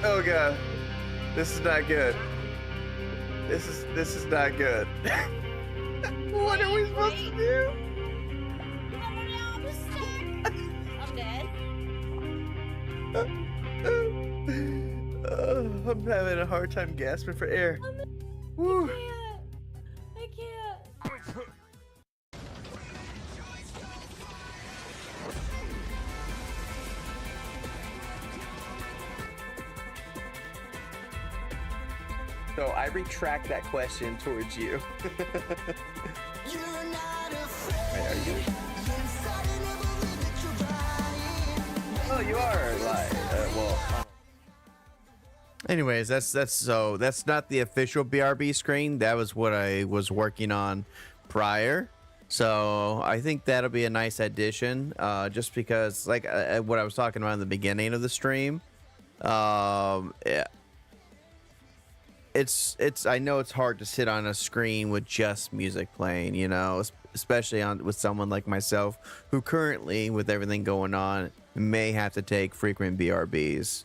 Oh god. This is not good. This is not good. What are we supposed to do? I'm dead. I'm having a hard time gasping for air. Woo. I can't. So I retract that question towards you. Oh, you are live. Well. Anyways, that's not the official BRB screen. That was what I was working on prior. So I think that'll be a nice addition. Just because, like what I was talking about in the beginning of the stream. Yeah. It's I know it's hard to sit on a screen with just music playing, you know, especially with someone like myself who currently, with everything going on, may have to take frequent BRBs.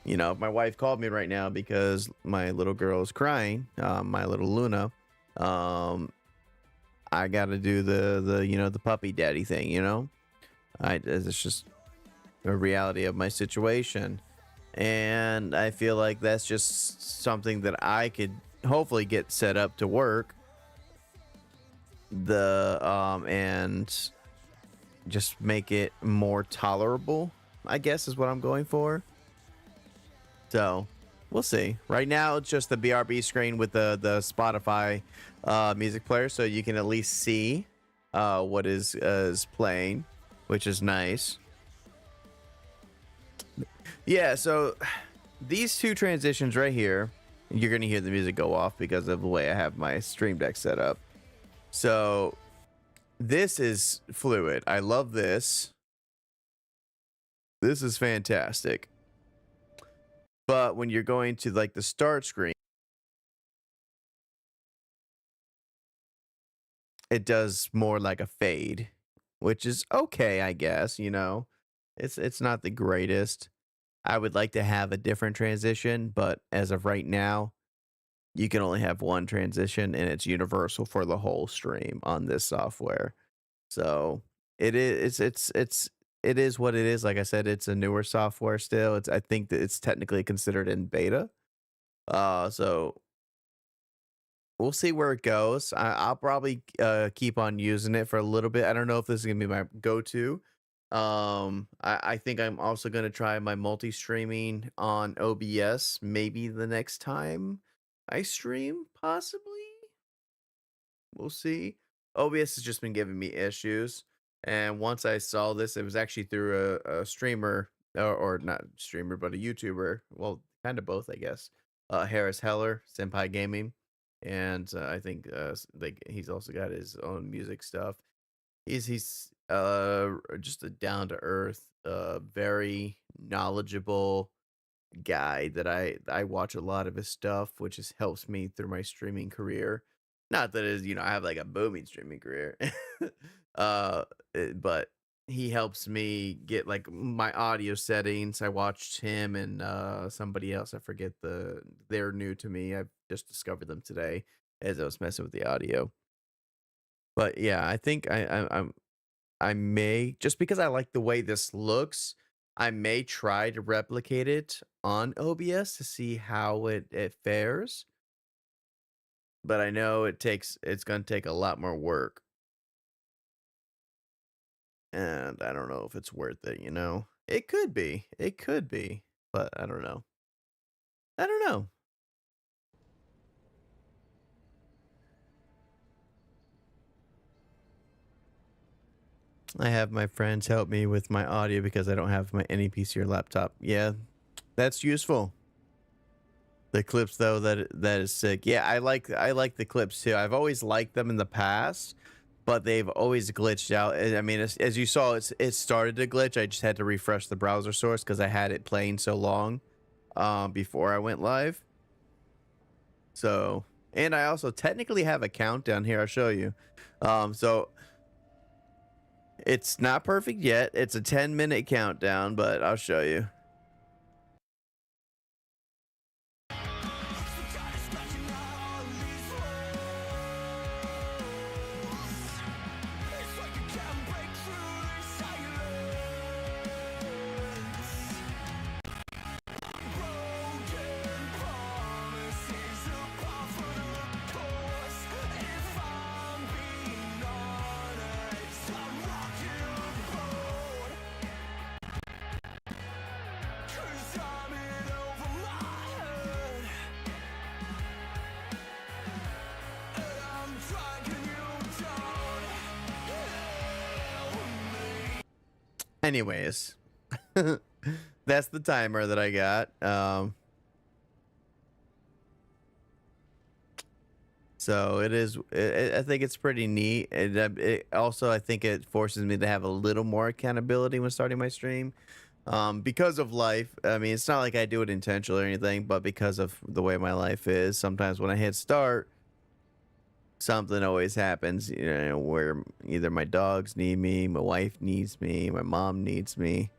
You know, if my wife called me right now because my little girl is crying, my little Luna, I got to do the puppy daddy thing, you know. It's just a reality of my situation. And I feel like that's just something that I could hopefully get set up to work. And just make it more tolerable, I guess is what I'm going for. So we'll see. Right now it's just the BRB screen with the Spotify music player, so you can at least see what is playing, which is nice. Yeah, so these two transitions right here, you're going to hear the music go off because of the way I have my stream deck set up. So this is fluid. I love this. This is fantastic. But when you're going to like the start screen, it does more like a fade, which is okay, I guess, you know. It's not the greatest. I would like to have a different transition, but as of right now, you can only have one transition and it's universal for the whole stream on this software. So it is what it is. Like I said, it's a newer software still. I think that it's technically considered in beta. So we'll see where it goes. I'll probably keep on using it for a little bit. I don't know if this is gonna be my go-to. I think I'm also gonna try my multi-streaming on OBS maybe the next time I stream, possibly. We'll see. OBS has just been giving me issues, and once I saw this, it was actually through a streamer, or not streamer, but a YouTuber. Well, kind of both, I guess. Harris Heller, Senpai Gaming, and I think like he's also got his own music stuff. He's just a down to earth, very knowledgeable guy that I watch a lot of his stuff, which has helps me through my streaming career. Not that is, you know, I have like a booming streaming career. But he helps me get like my audio settings. I watched him and somebody else. I forget they're new to me. I've just discovered them today as I was messing with the audio. But yeah, I think I may, just because I like the way this looks, I may try to replicate it on OBS to see how it fares. But I know it's going to take a lot more work. And I don't know if it's worth it, you know? It could be. It could be. But I don't know. I don't know. I have my friends help me with my audio because I don't have any PC or laptop. Yeah, that's useful. The clips though, that is sick. Yeah, I like the clips too. I've always liked them in the past, but they've always glitched out. I mean, as you saw, it started to glitch. I just had to refresh the browser source because I had it playing so long before I went live. So, and I also technically have a countdown here. I'll show you. So it's not perfect yet. It's a 10-minute countdown, but I'll show you. Anyways, that's the timer that I got. So it is. I think it's pretty neat. It also, I think it forces me to have a little more accountability when starting my stream, because of life. I mean, it's not like I do it intentionally or anything, but because of the way my life is, sometimes when I hit start, something always happens, you know, where either my dogs need me, my wife needs me, my mom needs me.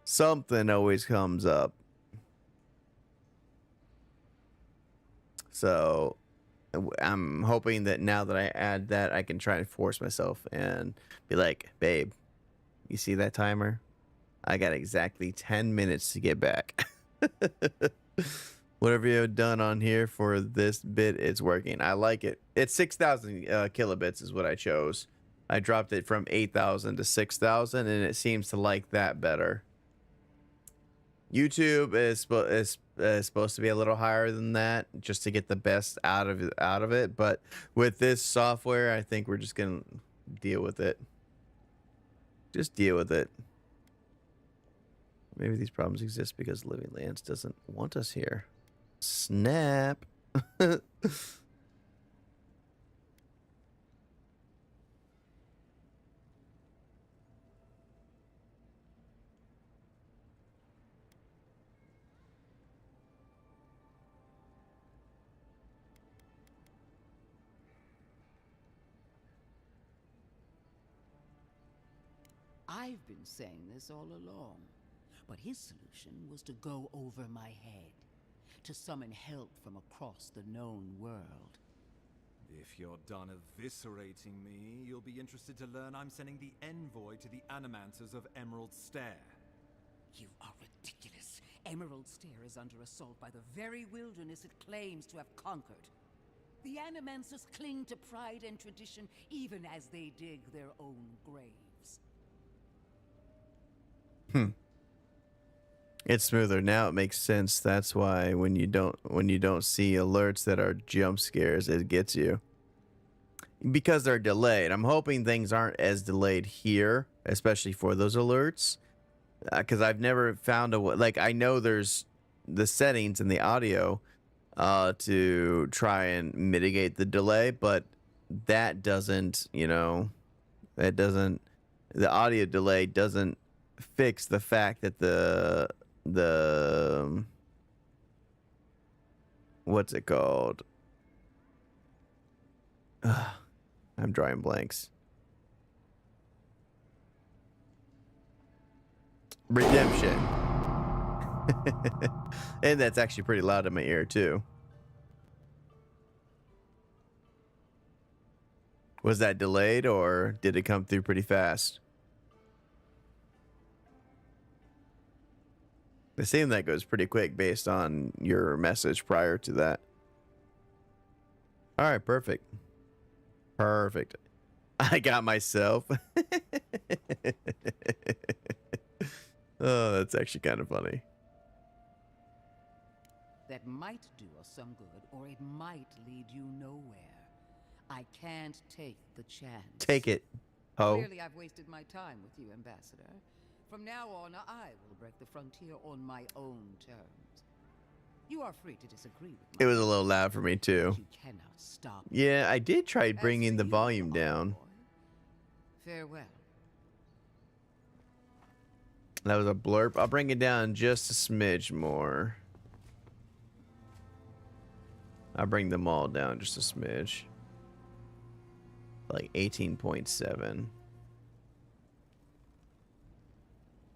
Something always comes up. So I'm hoping that now that I add that, I can try and force myself and be like, babe, you see that timer? I got exactly 10 minutes to get back. Whatever you've done on here for this bit, it's working. I like it. It's 6,000 kilobits is what I chose. I dropped it from 8,000 to 6,000, and it seems to like that better. YouTube is supposed to be a little higher than that, just to get the best out of it. But with this software, I think we're just gonna deal with it. Just deal with it. Maybe these problems exist because Living Lands doesn't want us here. Snap. I've been saying this all along, but his solution was to go over my head, to summon help from across the known world. If you're done eviscerating me, you'll be interested to learn I'm sending the envoy to the Animancers of Emerald Stair. You are ridiculous. Emerald Stair is under assault by the very wilderness it claims to have conquered. The Animancers cling to pride and tradition even as they dig their own graves. It's smoother now. It makes sense. That's why when you don't see alerts that are jump scares, it gets you because they're delayed. I'm hoping things aren't as delayed here, especially for those alerts, because I've never found a like. I know there's the settings in the audio to try and mitigate the delay, but that doesn't. That doesn't. The audio delay doesn't fix the fact that the what's it called? I'm drawing blanks. Redemption. And that's actually pretty loud in my ear too. Was that delayed or did it come through pretty fast? It seemed that goes pretty quick based on your message prior to that. All right, perfect. Perfect. I got myself. Oh, that's actually kind of funny. That might do us some good, or it might lead you nowhere. I can't take the chance. Take it, ho. Clearly, I've wasted my time with you, Ambassador. From now on, I will break the frontier on my own terms. You are free to disagree with me. It was a little loud for me, too. You cannot stop. Yeah, I did try bringing the volume down. Farewell. That was a blurb. I'll bring it down just a smidge more. I'll bring them all down just a smidge. Like 18.7.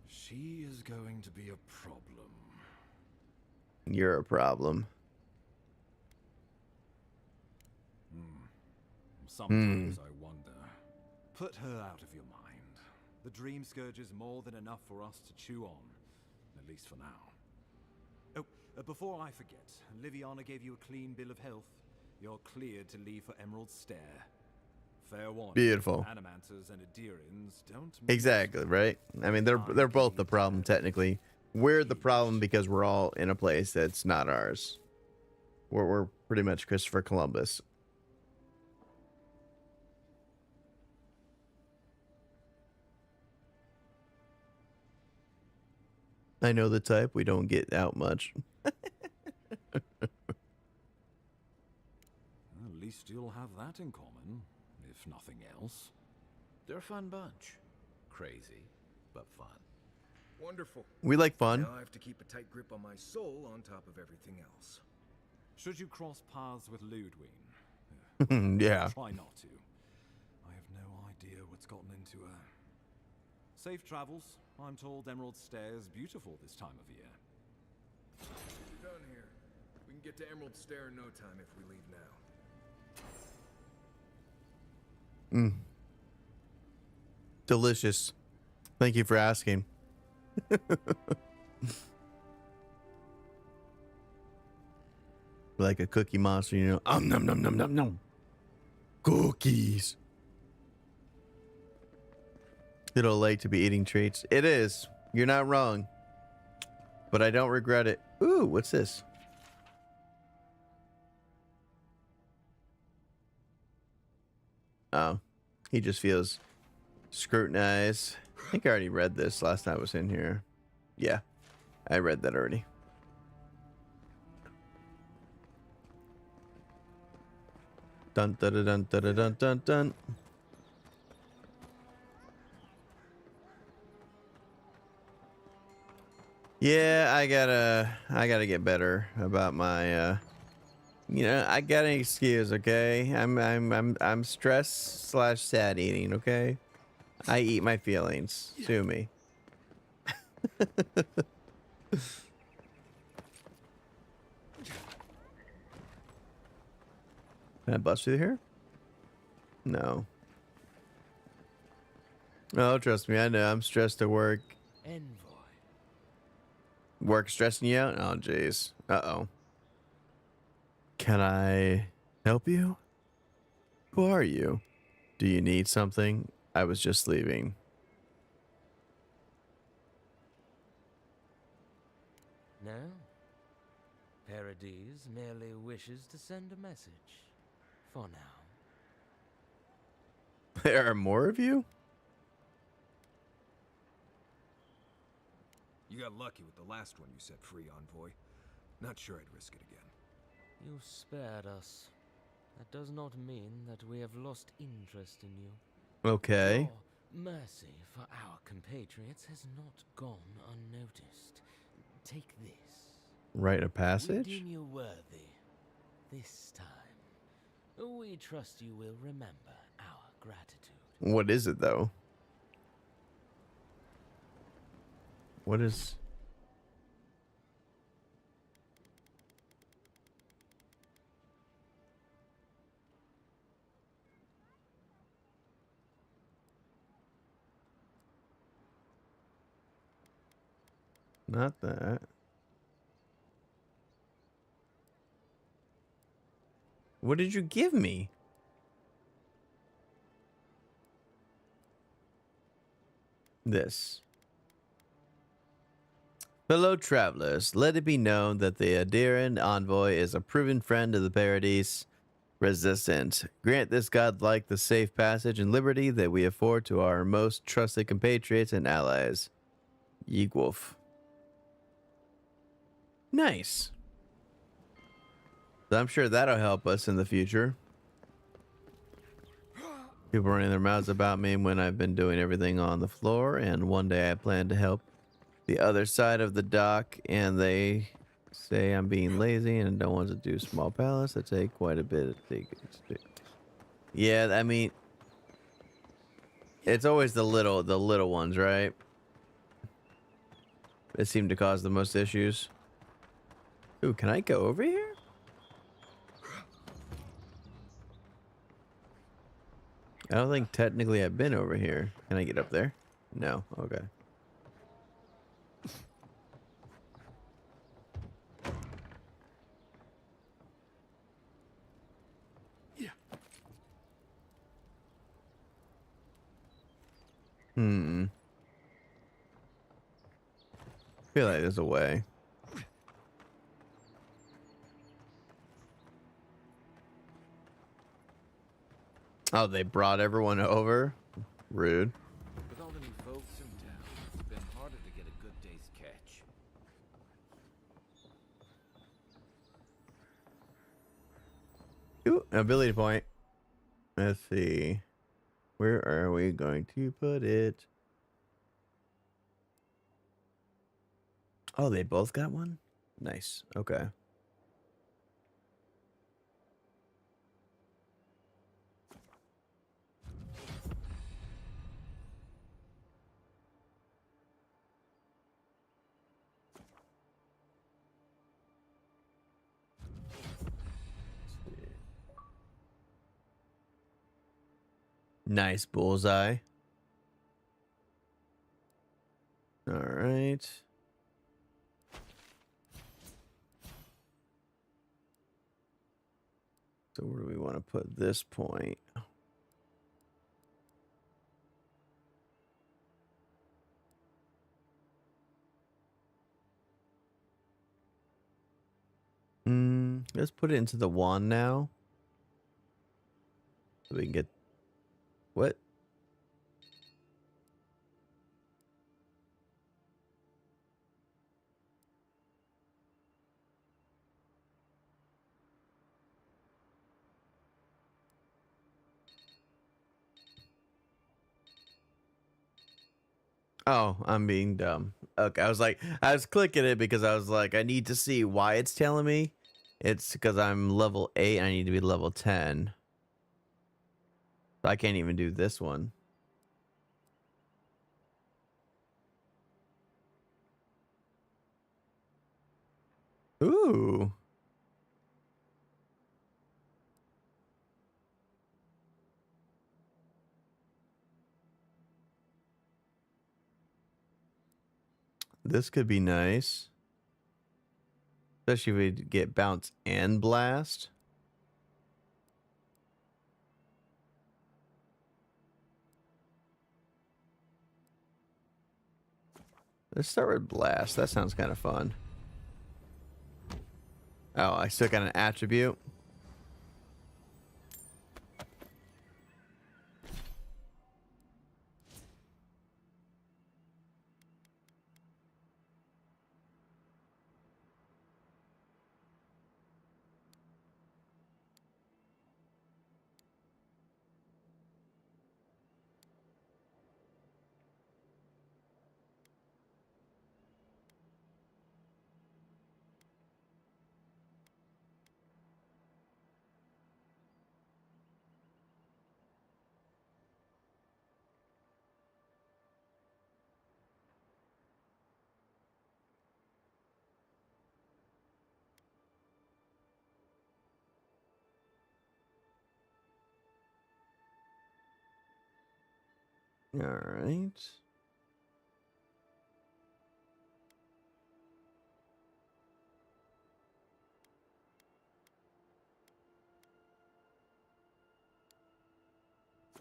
She is going to be a problem. You're a problem. Sometimes I wonder. Put her out of your mind. The Dream Scourge is more than enough for us to chew on. At least for now. Oh, before I forget, Liviana gave you a clean bill of health. You're cleared to leave for Emerald Stair. Fair warning. Beautiful. Animancers and Adirians don't. Exactly, right? I mean, they're both the problem, technically. We're the problem because we're all in a place that's not ours. We're pretty much Christopher Columbus. I know the type. We don't get out much. At least you'll have that in common, if nothing else. They're a fun bunch. Crazy, but fun. Wonderful. We like fun. Now I have to keep a tight grip on my soul on top of everything else. Should you cross paths with Ludwig? Yeah. Try not to. I have no idea what's gotten into her. Safe travels. I'm told Emerald Stair is beautiful this time of year. We're done here. We can get to Emerald Stair in no time if we leave now. Delicious. Thank you for asking. Like a cookie monster, you know. Nom nom nom nom nom. Cookies. Little late to be eating treats. It is. You're not wrong. But I don't regret it. Ooh, what's this? Oh. He just feels scrutinized. I think I already read this last time I was in here. Yeah. I read that already. Dun dun dun dun dun dun dun dun. Yeah, I gotta get better about my you know, I got an excuse, okay? I'm stressed / sad eating, okay? I eat my feelings. Sue me. Can I bust through here? No. Oh, trust me, I know. I'm stressed at work. Envoy. Work stressing you out? Oh, jeez. Uh-oh. Can I help you? Who are you? Do you need something? I was just leaving. No. Paradis merely wishes to send a message. For now. There are more of you? You got lucky with the last one you set free, Envoy. Not sure I'd risk it again. You spared us. That does not mean that we have lost interest in you. Okay. Your mercy for our compatriots has not gone unnoticed. Take this. Write a We passage? deem you worthy. This time. We trust you will remember our gratitude. What is it, though? What is... Not that. What did you give me? This. Fellow travelers, let it be known that the Adiran envoy is a proven friend of the Paradise Resistant. Grant this godlike the safe passage and liberty that we afford to our most trusted compatriots and allies. Yigwolf. Nice. So I'm sure that'll help us in the future. People running their mouths about me when I've been doing everything on the floor, and one day I plan to help the other side of the dock, and they say I'm being lazy and don't want to do small pallets that take quite a bit of taking. Yeah, I mean, it's always the little ones, right? That seem to cause the most issues. Ooh, can I go over here? I don't think technically I've been over here. Can I get up there? No. Okay. I feel like there's a way. Oh, they brought everyone over? Rude. With all the new folks in town, it's been harder to get a good day's catch. Ooh, ability point. Let's see. Where are we going to put it? Oh, they both got one? Nice. Okay. Nice bullseye. All right. So where do we want to put this point? Let's put it into the wand now. So we can get... What? Oh, I'm being dumb. Okay, I was clicking it because I was like, I need to see why it's telling me. It's because I'm level 8 and I need to be level 10. So I can't even do this one. Ooh. This could be nice. Especially if we get bounce and blast. Let's start with blast. That sounds kind of fun. Oh, I still got an attribute. All right.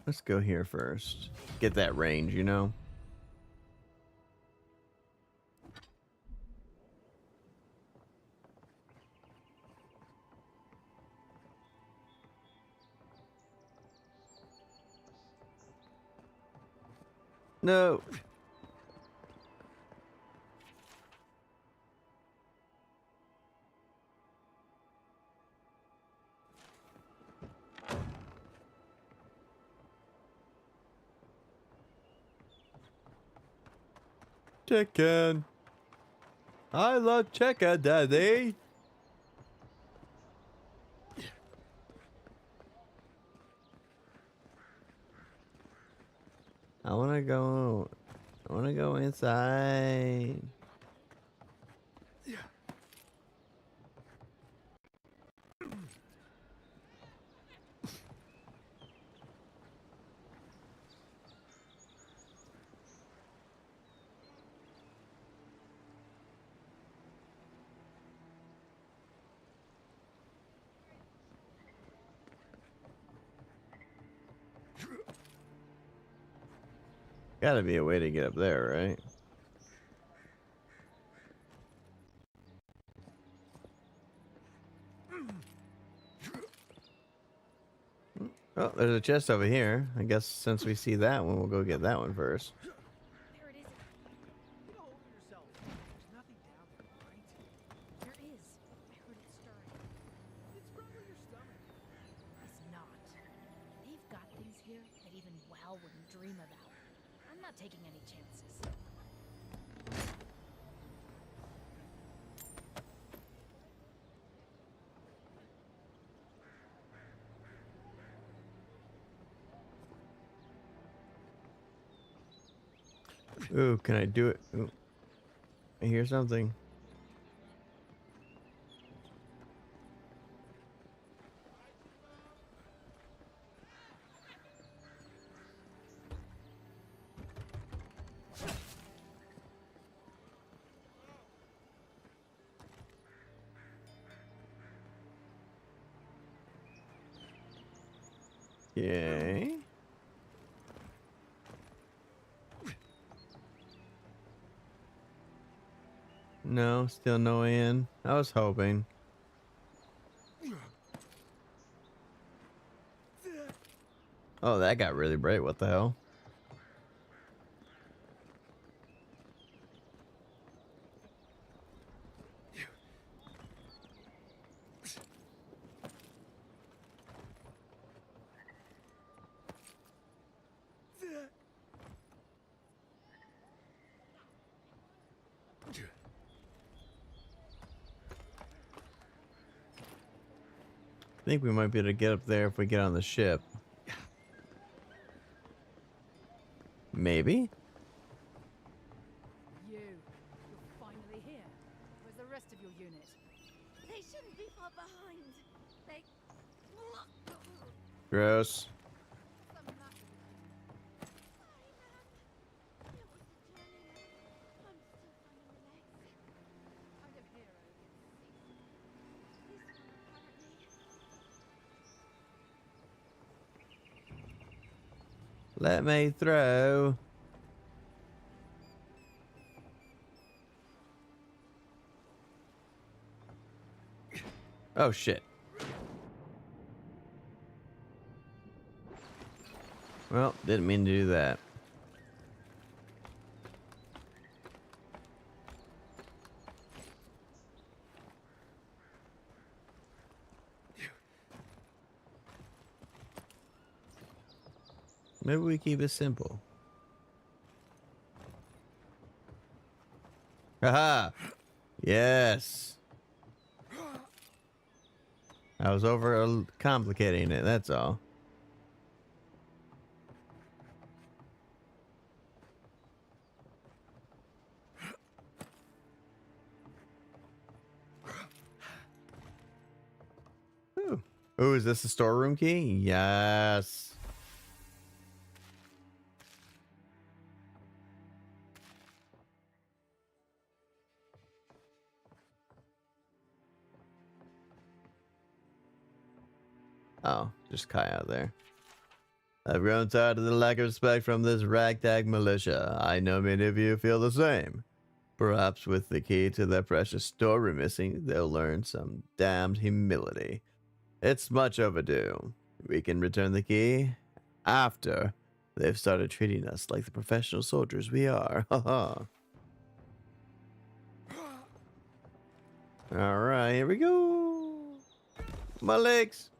Let's go here first. Get that range, you know? No. Chicken. I love chicken, Daddy. I wanna go inside. Gotta be a way to get up there, right? Oh, there's a chest over here. I guess since we see that one, we'll go get that one first. There it is. Get a hold of yourself. There's nothing down there, right? There is. I heard it stirring. It's probably your stomach. It's not. They've got things here that even WoW wouldn't dream about. I'm not taking any chances. Ooh, can I do it? Ooh. I hear something. Okay. No, still no way in. I was hoping. Oh, that got really bright. What the hell? I think we might be able to get up there if we get on the ship. Maybe? You're finally here. Where's the rest of your unit? They shouldn't be far behind. They. Gross. Sorry, ma'am. It was the journey. I'm still finding the legs. Kind of hero gets This one, apparently. Let me through. Oh shit. Well, didn't mean to do that. Maybe we keep it simple. Haha! Yes! I was over complicating it, that's all. Ooh. Ooh, is this a storeroom key? Yes. Oh, just Kai out there. I've grown tired of the lack of respect from this ragtag militia. I know many of you feel the same. Perhaps with the key to their precious storeroom missing, they'll learn some damned humility. It's much overdue. We can return the key after they've started treating us like the professional soldiers we are. Haha. Alright, here we go. My legs.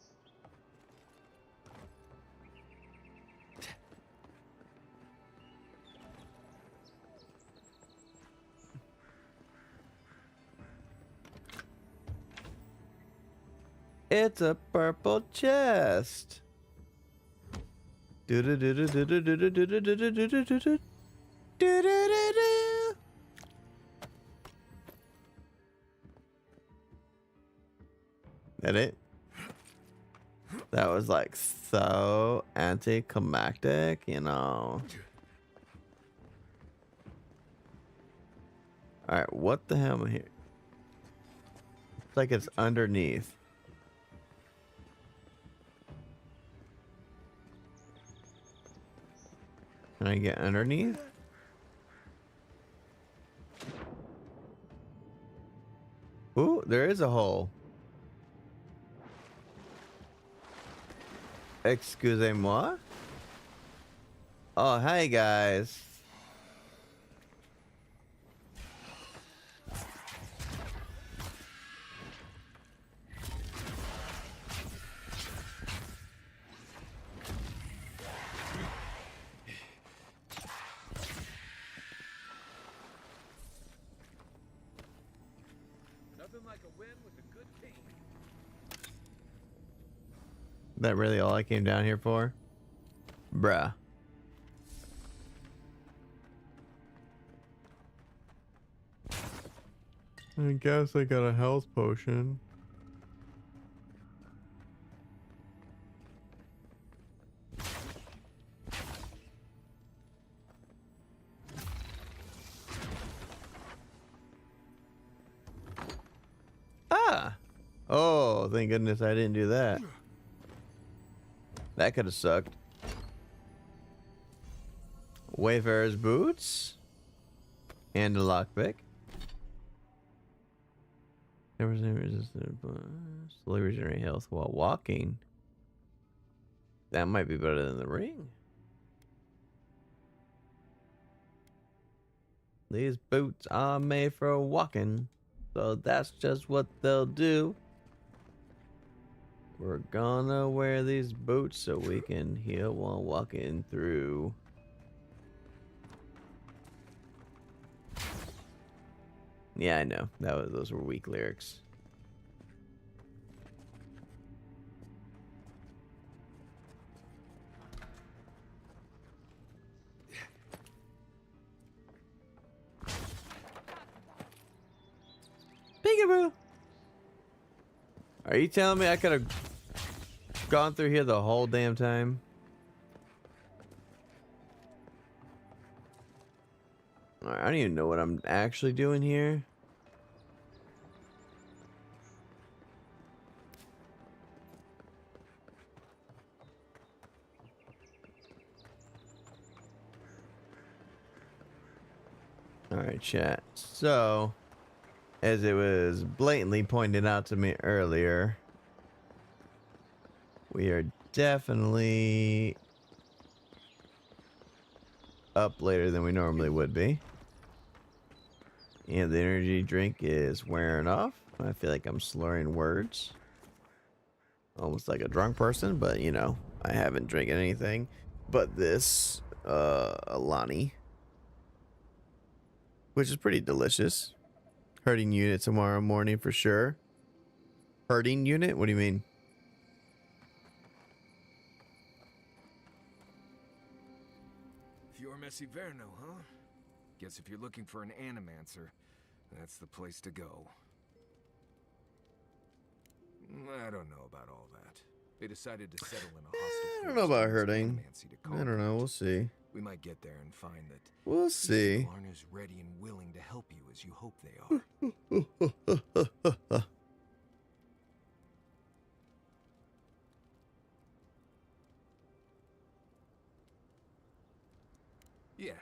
It's a purple chest. That it? That was like so anticlimactic, you know. Alright, what the hell am I here? It's like it's underneath. Can I get underneath? Ooh, there is a hole. Excusez-moi? Oh, hey guys. Like a win with a good team. That really all I came down here for? Bruh. I guess I got a health potion. Ah! Oh, thank goodness I didn't do that. That could have sucked. Wayfarer's boots. And a lockpick. Never resistant. Slowly regenerate health while walking. That might be better than the ring. These boots are made for walking. So that's just what they'll do. We're gonna wear these boots so we can heal while walking through. Yeah, I know. Those were weak lyrics. Peekaboo. Are you telling me I could have gone through here the whole damn time? Alright, I don't even know what I'm actually doing here. Alright, chat. So, as it was blatantly pointed out to me earlier, we are definitely up later than we normally would be. And the energy drink is wearing off. I feel like I'm slurring words. Almost like a drunk person, but you know, I haven't drinking anything but this Alani, which is pretty delicious. Herding unit tomorrow morning for sure. Herding unit? What do you mean? Fior Messi Verno, huh? Guess if you're looking for an animancer, that's the place to go. I don't know about all that. They decided to settle in a hostel. I don't know about herding. I don't know. We'll see. We might get there and find that. We'll see. Larna's ready and willing to help you as you hope they are. Yeah,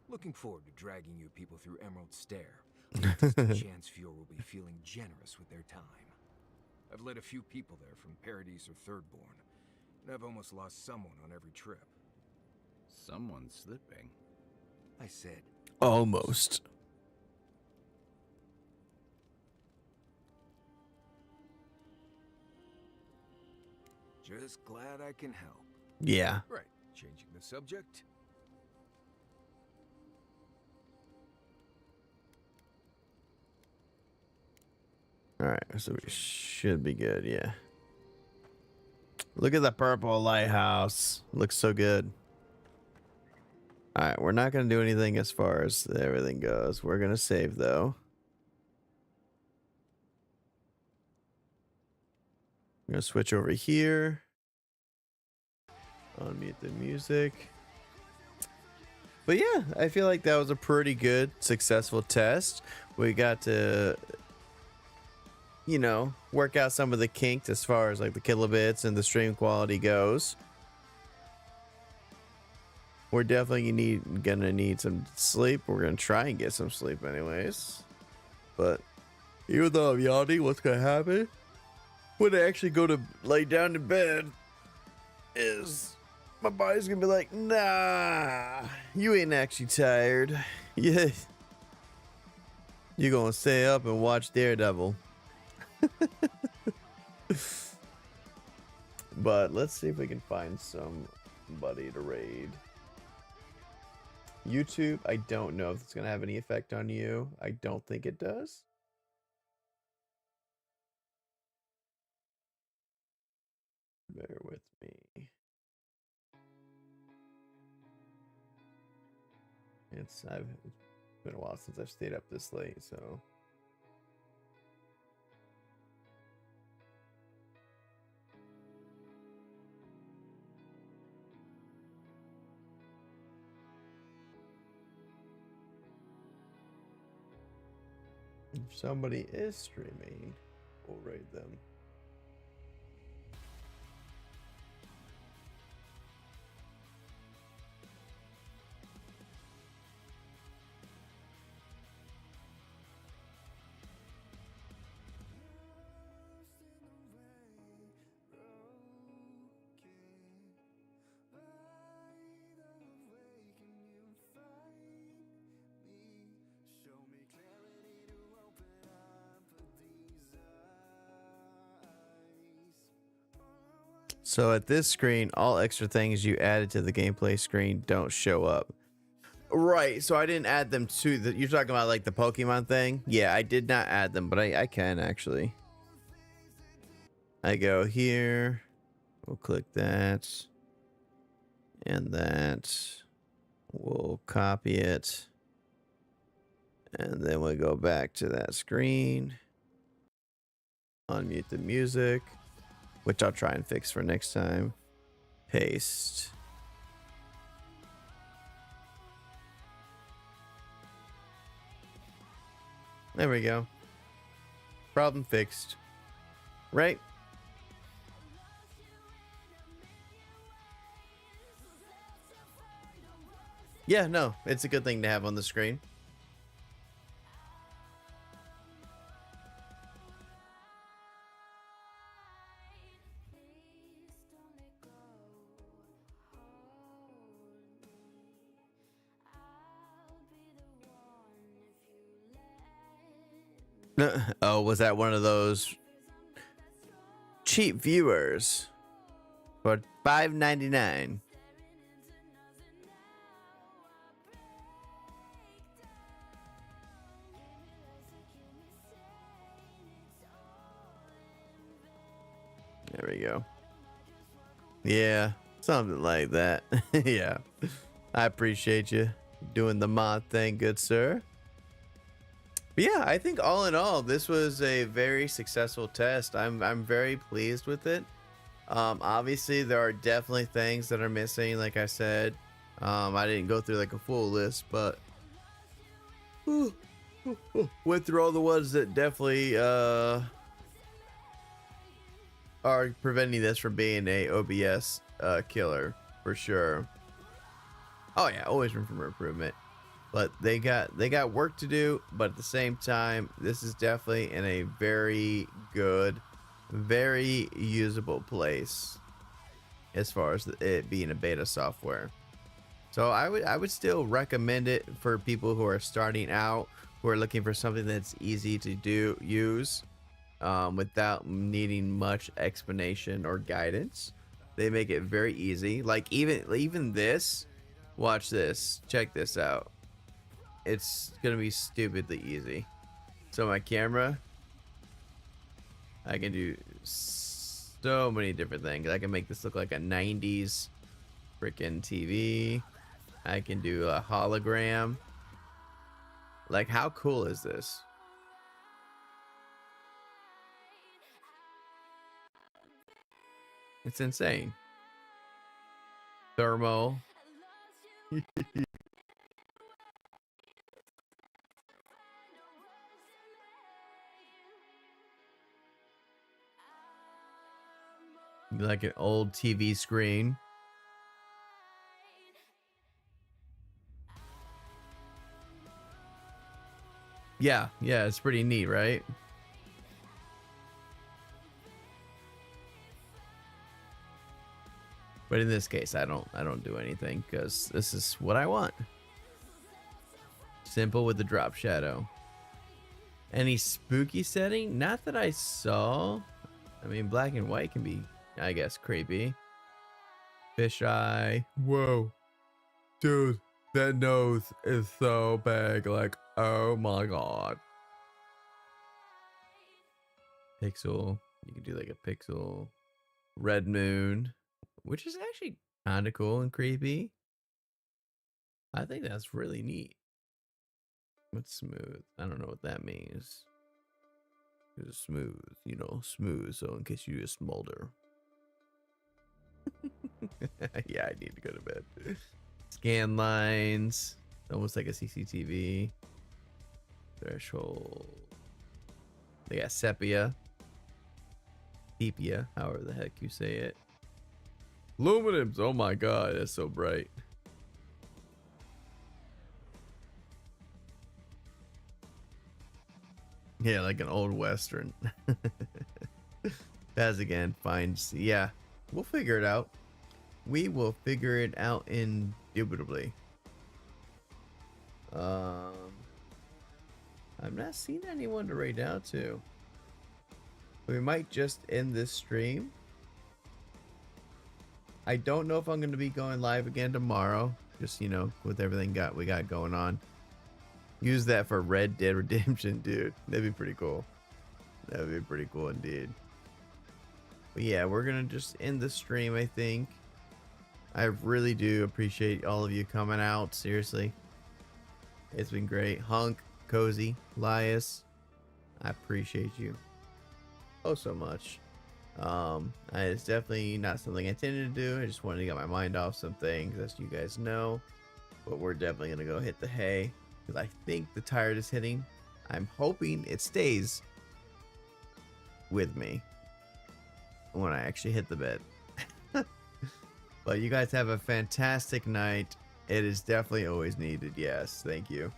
looking forward to dragging you people through Emerald Stair. Chance Fior will be feeling generous with their time. I've led a few people there from Paradise or Thirdborn, and I've almost lost someone on every trip. Someone slipping. I said almost. Just glad I can help. Yeah. Right. Changing the subject. Alright, so we should be good, yeah. Look at the purple lighthouse. Looks so good. Alright, we're not going to do anything as far as everything goes. We're going to save, though. I'm going to switch over here. Unmute the music. But yeah, I feel like that was a pretty good, successful test. We got to, you know, work out some of the kinks as far as like the kilobits and the stream quality goes. We're definitely gonna need some sleep. We're gonna try and get some sleep anyways. But even though I'm yawning, what's gonna happen when I actually go to lay down in bed is my body's gonna be like, nah, you ain't actually tired. Yeah, you're gonna stay up and watch Daredevil. But let's see if we can find somebody to raid. YouTube, I don't know if it's gonna have any effect on you. I don't think it does. Bear with me. It's been a while since I've stayed up this late, so. If somebody is streaming, we'll raid them. So at this screen, all extra things you added to the gameplay screen don't show up. Right, so I didn't add them to the... You're talking about, like, the Pokemon thing? Yeah, I did not add them, but I can, actually. I go here. We'll click that. And that. We'll copy it. And then we'll go back to that screen. Unmute the music, which I'll try and fix for next time. Paste. There we go. Problem fixed. Right? Yeah, no, it's a good thing to have on the screen. Oh, was that one of those cheap viewers for $5.99? There we go. Yeah, something like that. Yeah, I appreciate you doing the mod thing, good sir. But yeah, I think all in all, this was a very successful test. I'm very pleased with it. Obviously, there are definitely things that are missing. Like I said, I didn't go through like a full list, but went through all the ones that definitely are preventing this from being a OBS killer for sure. Oh yeah, always room for improvement. But they got work to do, but at the same time, this is definitely in a very good, very usable place as far as it being a beta software. So I would still recommend it for people who are starting out, who are looking for something that's easy to use without needing much explanation or guidance. They make it very easy. Like even this, watch this, check this out. It's gonna be stupidly easy. So my camera, I can do so many different things. I can make this look like a 90s freaking TV. I can do a hologram. Like, how cool is this? It's insane. Thermal. Like an old TV screen. Yeah, it's pretty neat, right? But in this case, I don't do anything because this is what I want. Simple with the drop shadow. Any spooky setting? Not that I saw. I mean, black and white can be, I guess, creepy. Fisheye. Whoa. Dude, that nose is so big. Like, oh my god. Pixel. You can do like a pixel. Red moon. Which is actually kind of cool and creepy. I think that's really neat. What's smooth? I don't know what that means. It's smooth, you know, smooth. So in case you just smolder. Yeah, I need to go to bed. Scan lines. Almost like a CCTV. Threshold. They got sepia. Sepia, however the heck you say it. Luminance. Oh my god, that's so bright. Yeah, like an old western. As again, finds. Yeah, we'll figure it out. We will figure it out indubitably. I've not seen anyone to raid out to. We might just end this stream. I don't know if I'm going to be going live again tomorrow Just, you know, with everything we got going on. Use that for Red Dead Redemption, dude. That'd be pretty cool. That'd be pretty cool indeed. But yeah, we're gonna just end the stream, I think. I really do appreciate all of you coming out. Seriously. It's been great. Hunk, Cozy, Lias, I appreciate you oh so much. It's definitely not something I intended to do. I just wanted to get my mind off some things, as you guys know. But we're definitely gonna go hit the hay, because I think the tide is hitting. I'm hoping it stays with me when I actually hit the bed. But you guys have a fantastic night. It is definitely always needed. Yes, thank you.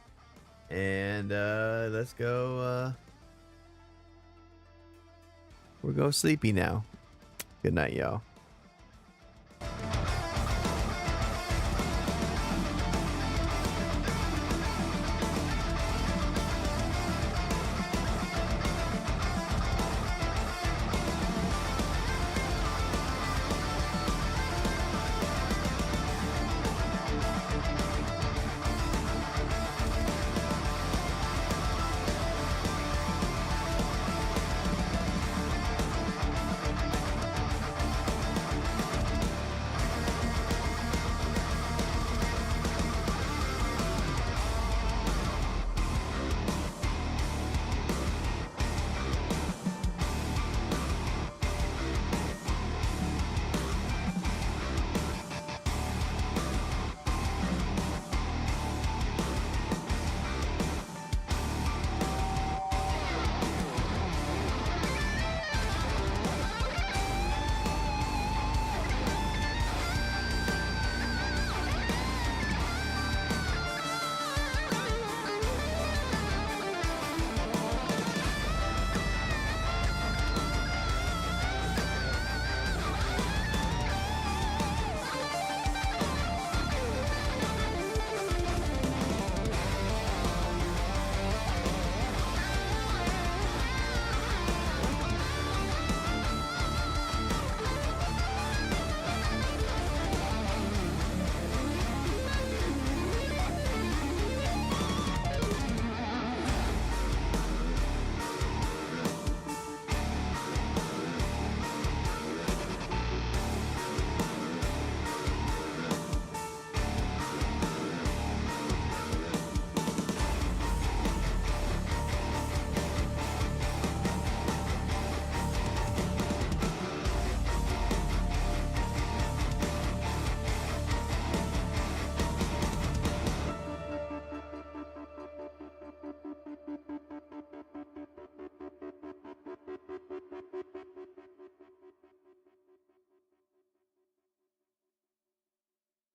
And let's go. We'll go sleepy now. Good night, y'all.